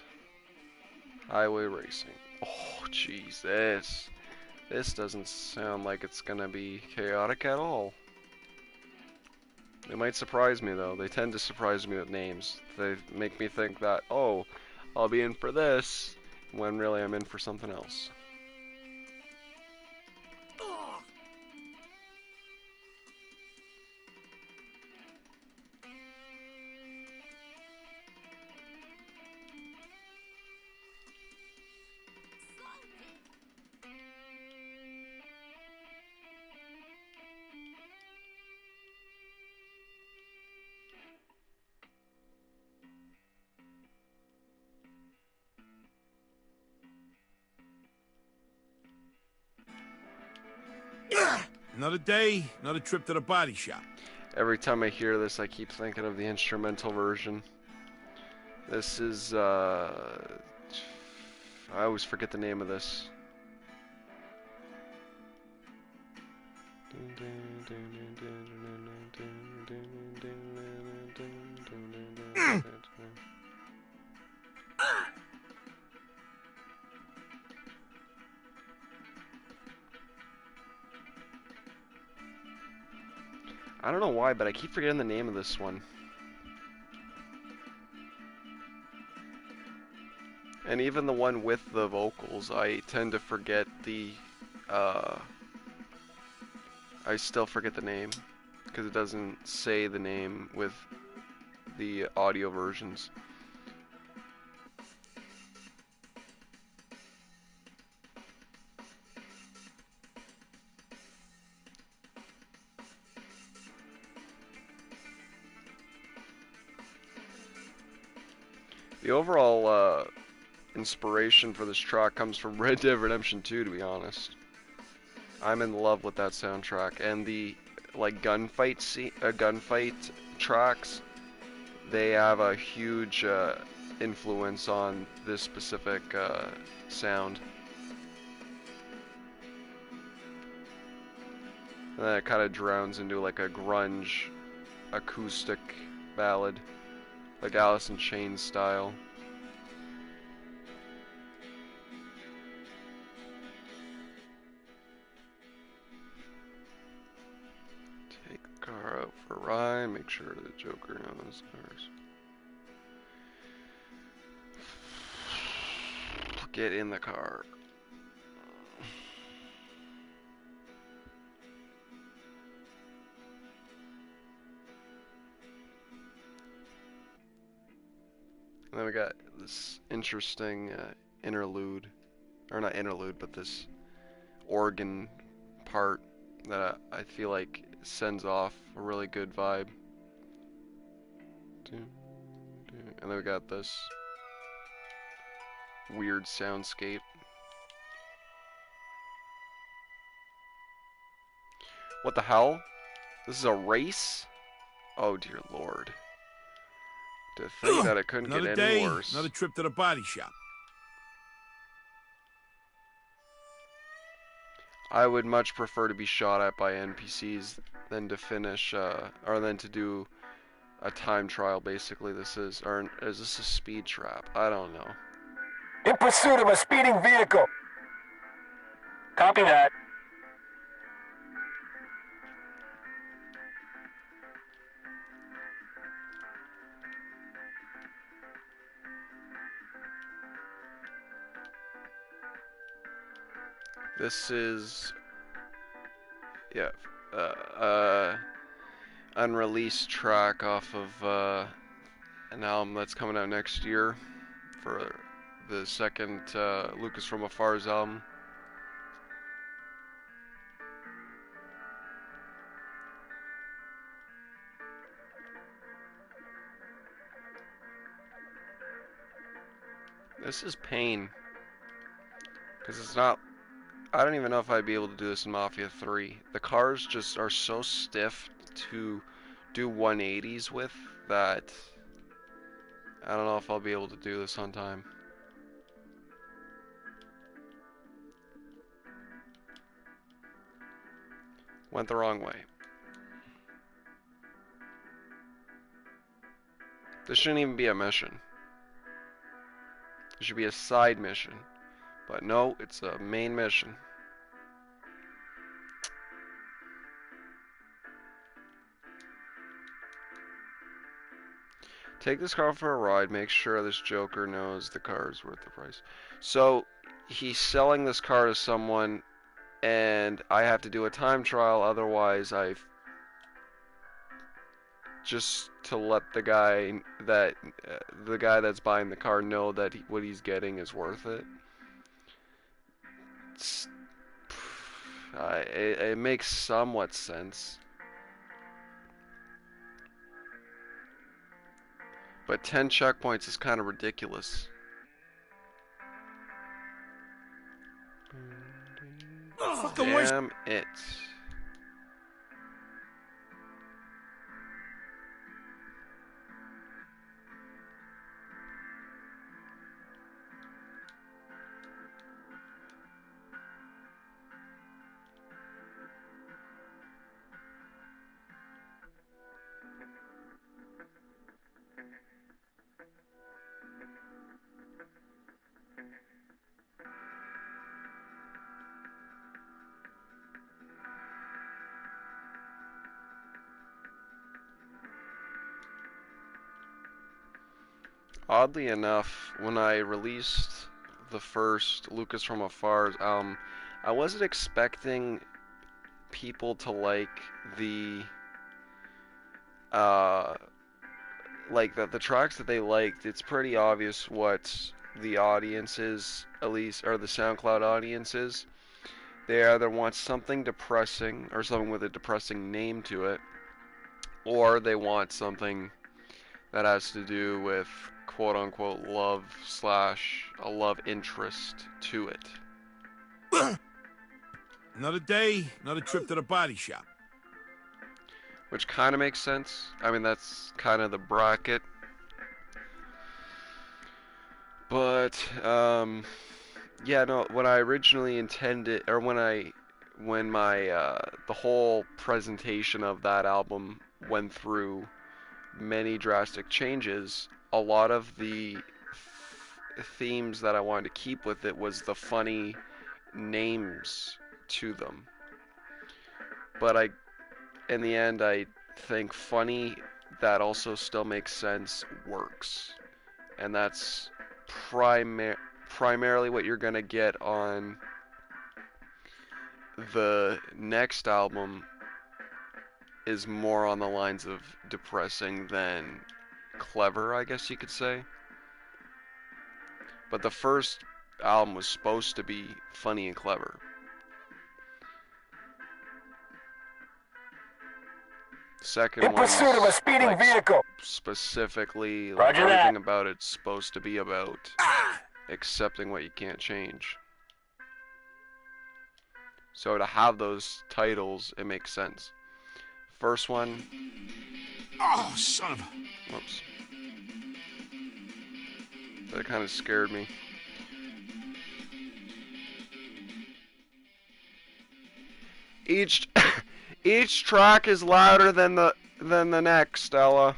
Highway racing. Oh, jeez, this doesn't sound like it's gonna be chaotic at all. They might surprise me though. They tend to surprise me with names. They make me think that, oh, I'll be in for this, when really I'm in for something else. Another day, another trip to the body shop. Every time I hear this, I keep thinking of the instrumental version. This is, I always forget the name of this. I don't know why, but I keep forgetting the name of this one. And even the one with the vocals, I tend to forget the, I still forget the name, because it doesn't say the name with the audio versions. The overall inspiration for this track comes from Red Dead Redemption 2, to be honest. I'm in love with that soundtrack, and the like gunfight tracks. They have a huge influence on this specific sound. And then it kind of drowns into like a grunge acoustic ballad, like Alice in Chains style. Take the car out for a ride, make sure the Joker knows cars. Get in the car. And then we got this interesting interlude, or not interlude, but this organ part that I feel like sends off a really good vibe. And then we got this weird soundscape. What the hell? This is a race? Oh dear lord. To think that it couldn't get Another any day, worse. another trip to the body shop. I would much prefer to be shot at by NPCs than to finish, or than to do a time trial, basically. This is, or is this a speed trap? I don't know. In pursuit of a speeding vehicle. Copy that. This is, yeah, unreleased track off of an album that's coming out next year for the second Lucas from Afar's album. This is pain, because it's not, I don't even know if I'd be able to do this in Mafia 3. The cars just are so stiff to do 180s with that I don't know if I'll be able to do this on time. Went the wrong way. This shouldn't even be a mission. It should be a side mission. But no, it's a main mission. Take this car for a ride. Make sure this Joker knows the car is worth the price. So, he's selling this car to someone, and I have to do a time trial. Otherwise, just to let the guy that's buying the car know that what he's getting is worth it. It makes somewhat sense. But 10 checkpoints is kind of ridiculous. Damn it. Oddly enough, when I released the first Lucas from Afar's album, I wasn't expecting people to like the the tracks that they liked. It's pretty obvious what the audience is, at least, or the SoundCloud audience is. They either want something depressing or something with a depressing name to it, or they want something that has to do with quote-unquote love / a love interest to it. Another day, another trip to the body shop. Which kind of makes sense. I mean, that's kind of the bracket. But, yeah, no, when I originally intended, or when my, the whole presentation of that album went through many drastic changes, a lot of the themes that I wanted to keep with it was the funny names to them. But in the end, I think funny that also still makes sense works. And that's primarily what you're gonna get on the next album, is more on the lines of depressing than clever, I guess you could say. But the first album was supposed to be funny and clever. Second In pursuit of a speeding vehicle. Specifically, Roger that. everything about it's supposed to be about accepting what you can't change. So to have those titles, it makes sense. First one, Oh, son of a... Whoops. That kind of scared me. Each each track is louder than the next, Ella.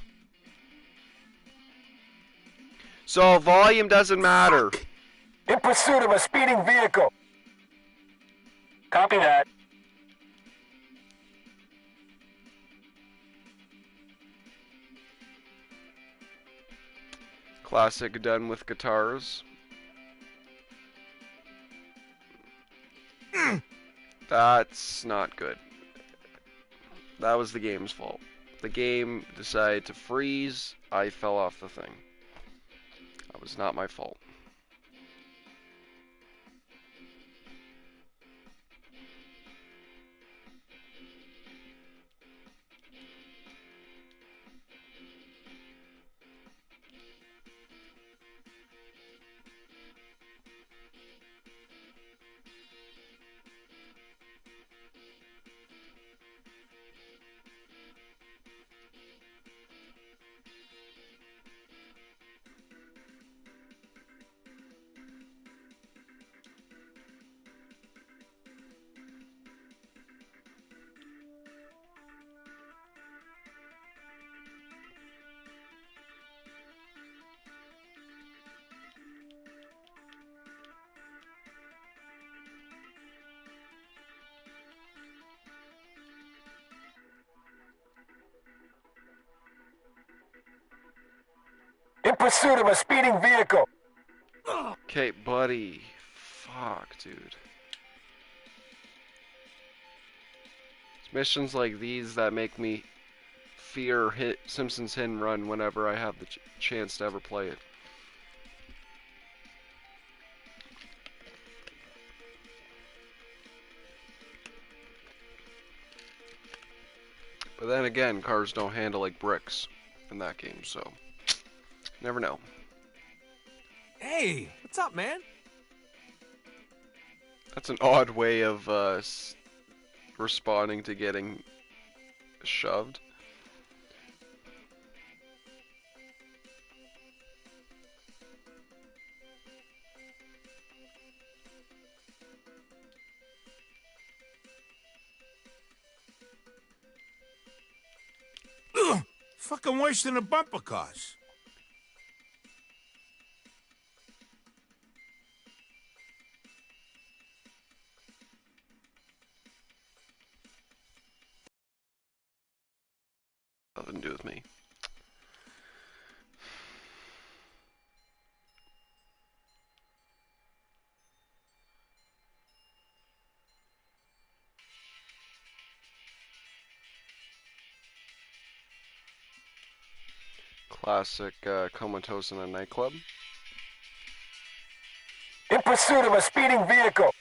So volume doesn't matter. In pursuit of a speeding vehicle. Copy that. Classic done with guitars. That's not good. That was the game's fault. The game decided to freeze. I fell off the thing. That was not my fault. In pursuit of a speeding vehicle. Okay, buddy. Fuck, dude. It's missions like these that make me fear hit Simpsons Hit and Run whenever I have the chance to ever play it. But then again, cars don't handle like bricks in that game, so never know. Hey, what's up, man? That's an odd way of responding to getting shoved. Ugh, fucking worse than the bumper cars. Nothing to do with me. Classic comatose in a nightclub. In pursuit of a speeding vehicle.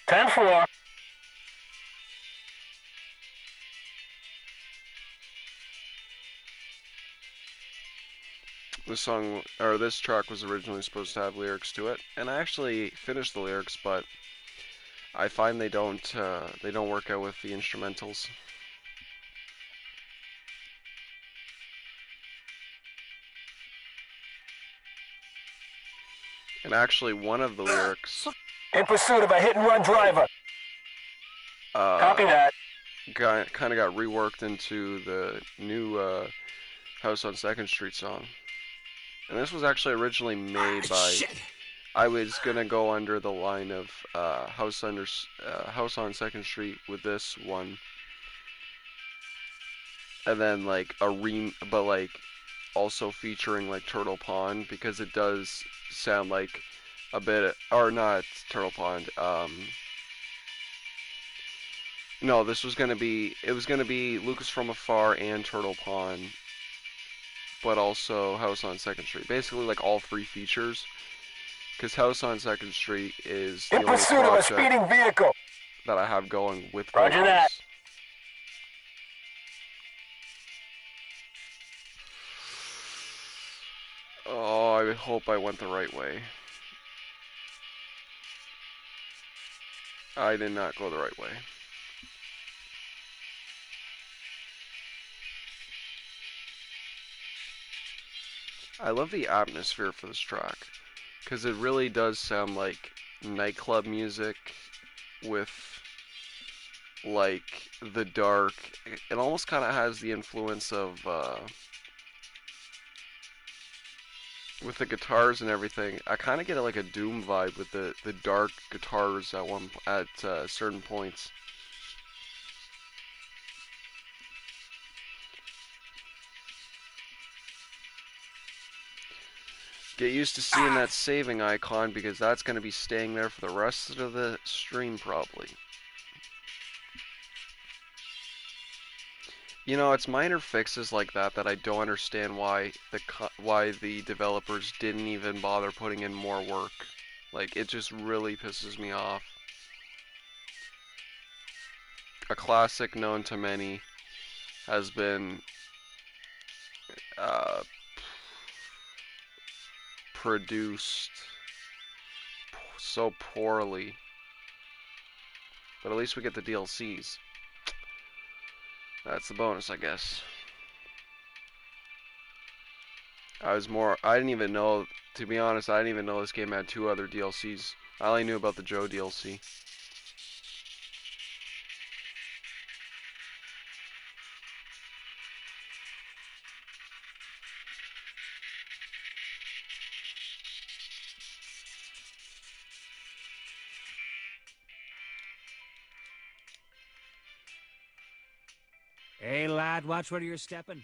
10-4. This song, or this track, was originally supposed to have lyrics to it, and I actually finished the lyrics, but I find they don't work out with the instrumentals. And actually, one of the lyrics In pursuit of a hit-and-run driver. Copy that. kind of got reworked into the new House on 2nd Street song. And this was actually originally made by... Shit. I was gonna go under the line of House on 2nd Street with this one, and then like but like also featuring like Turtle Pond, because it does sound like a bit, or not Turtle Pond. No, this was gonna be, it was gonna be Lucas from Afar and Turtle Pond, but also House on 2nd Street. Basically, like all three features. Because House on 2nd Street is the In only pursuit of a project speeding vehicle. that I have going with Roger vocals. that. Oh, I hope I went the right way. I did not go the right way. I love the atmosphere for this track because it really does sound like nightclub music with like the dark. It almost kind of has the influence of with the guitars and everything. I kind of get like a Doom vibe with the dark guitars at certain points. Get used to seeing that saving icon because that's going to be staying there for the rest of the stream probably. You know, it's minor fixes like that that I don't understand why the developers didn't even bother putting in more work. Like, it just really pisses me off. A classic known to many has been produced so poorly. But at least we get the DLCs. That's the bonus, I guess. I didn't even know, to be honest, I didn't even know this game had 2 other DLCs. I only knew about the Joe DLC. Hey, lad, watch where you're stepping.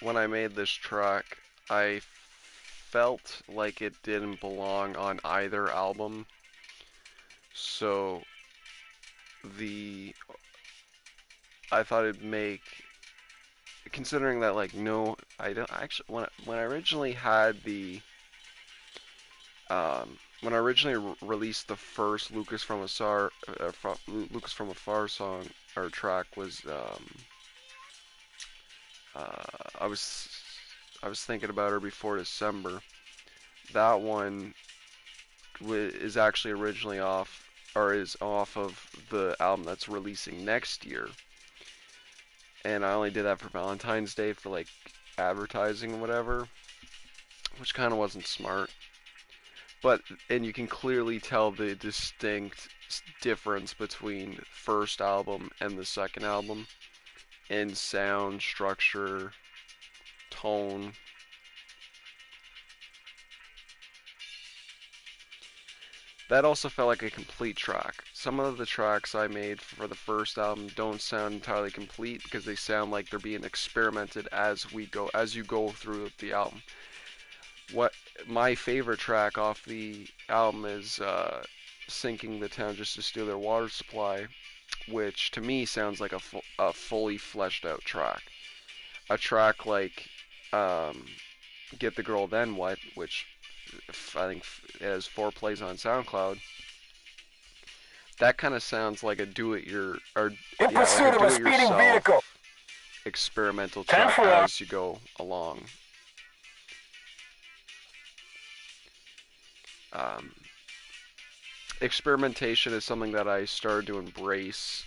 When I made this track, I felt like it didn't belong on either album. So I thought it'd make, considering that like no, I don't actually when I originally had the when I originally released the first Lucas from Afar song or track was I was thinking about her before December. That one is actually originally is off of the album that's releasing next year. And I only did that for Valentine's Day for like advertising or whatever, which kind of wasn't smart. And you can clearly tell the distinct difference between the first album and the second album in sound, structure, tone. That also felt like a complete track. Some of the tracks I made for the first album don't sound entirely complete because they sound like they're being experimented as you go through the album. What my favorite track off the album is Sinking the Town Just to Steal Their Water Supply, which to me sounds like a fully fleshed out track. A track like Get the Girl Then What, which I think has 4 plays on SoundCloud. That kind of sounds like a In pursuit of a speeding vehicle. Experimental track as you go along. Experimentation is something that I started to embrace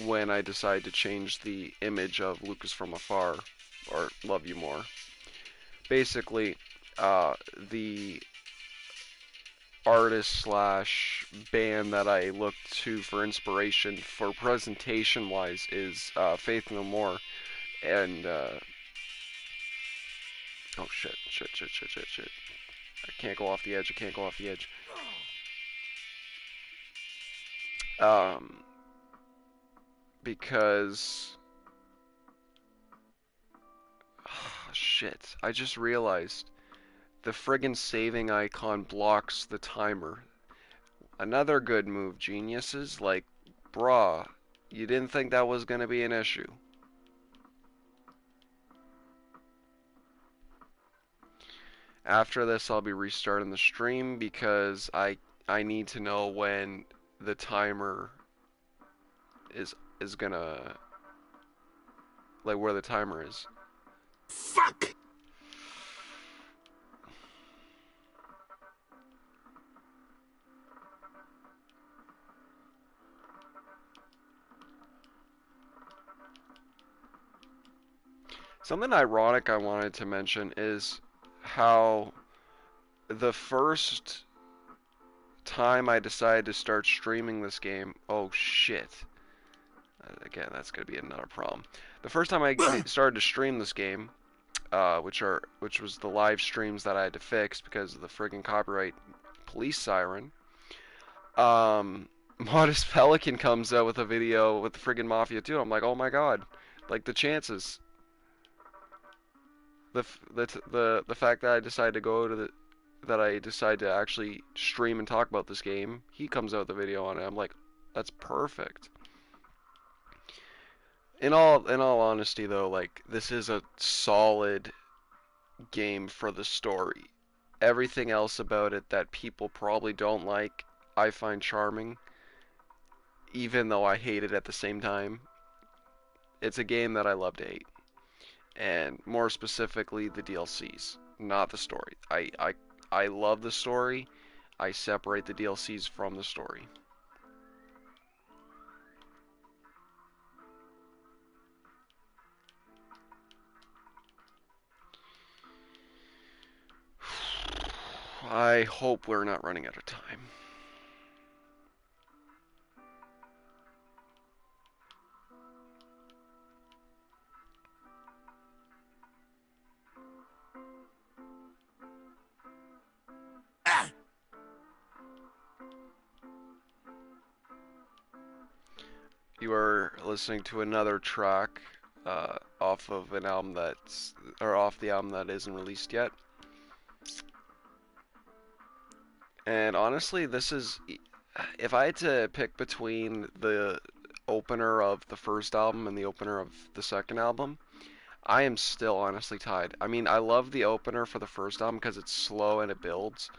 when I decided to change the image of Lucas from Afar, or Love You More. Basically, the artist slash band that I look to for inspiration for presentation wise is Faith No More, and oh shit. I can't go off the edge. Because shit, I just realized the friggin' saving icon blocks the timer. Another good move, geniuses. Like, brah, you didn't think that was gonna be an issue. After this, I'll be restarting the stream because I need to know when the timer is gonna, like, where the timer is. Fuck! Something ironic I wanted to mention is how the first time I decided to start streaming this game, oh shit. Again, that's gonna be another problem. The first time I started to stream this game, which was the live streams that I had to fix because of the friggin' copyright police siren. Modest Pelican comes out with a video with the friggin' Mafia 2. I'm like, oh my god, like the chances. The fact that I decided to go to that I decided to actually stream and talk about this game, he comes out with a video on it. I'm like, that's perfect. In all honesty though, like, this is a solid game for the story. Everything else about it that people probably don't like, I find charming, even though I hate it at the same time. It's a game that I love to hate. And more specifically, the DLCs, not the story. I love the story. I separate the DLCs from the story. I hope we're not running out of time. You are listening to another track off of an album off the album that isn't released yet. And honestly, this is, if I had to pick between the opener of the first album and the opener of the second album, I am still honestly tied. I mean, I love the opener for the first album because it's slow and it builds,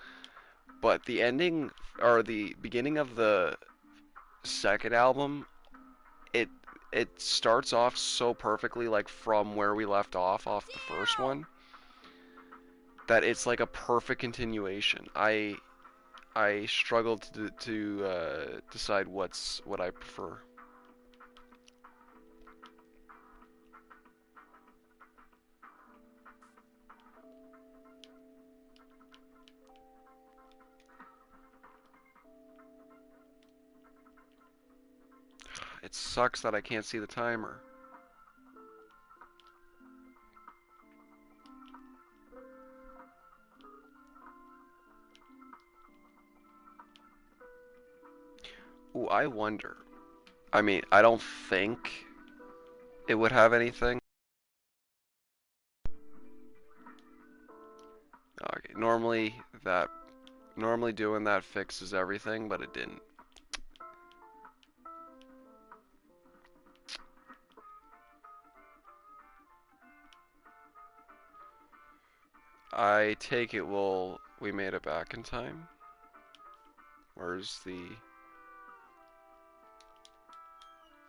but the ending or the beginning of the second album, it starts off so perfectly, like from where we left off the first one, that it's like a perfect continuation. I struggled to decide what I prefer. It sucks that I can't see the timer. Ooh, I wonder. I mean, I don't think it would have anything. Okay, normally doing that fixes everything, but it didn't. I take it we made it back in time. Where's the...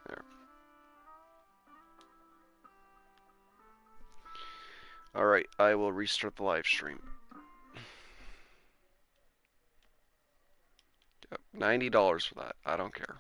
There. Alright, I will restart the live stream. Yep, $90 for that. I don't care.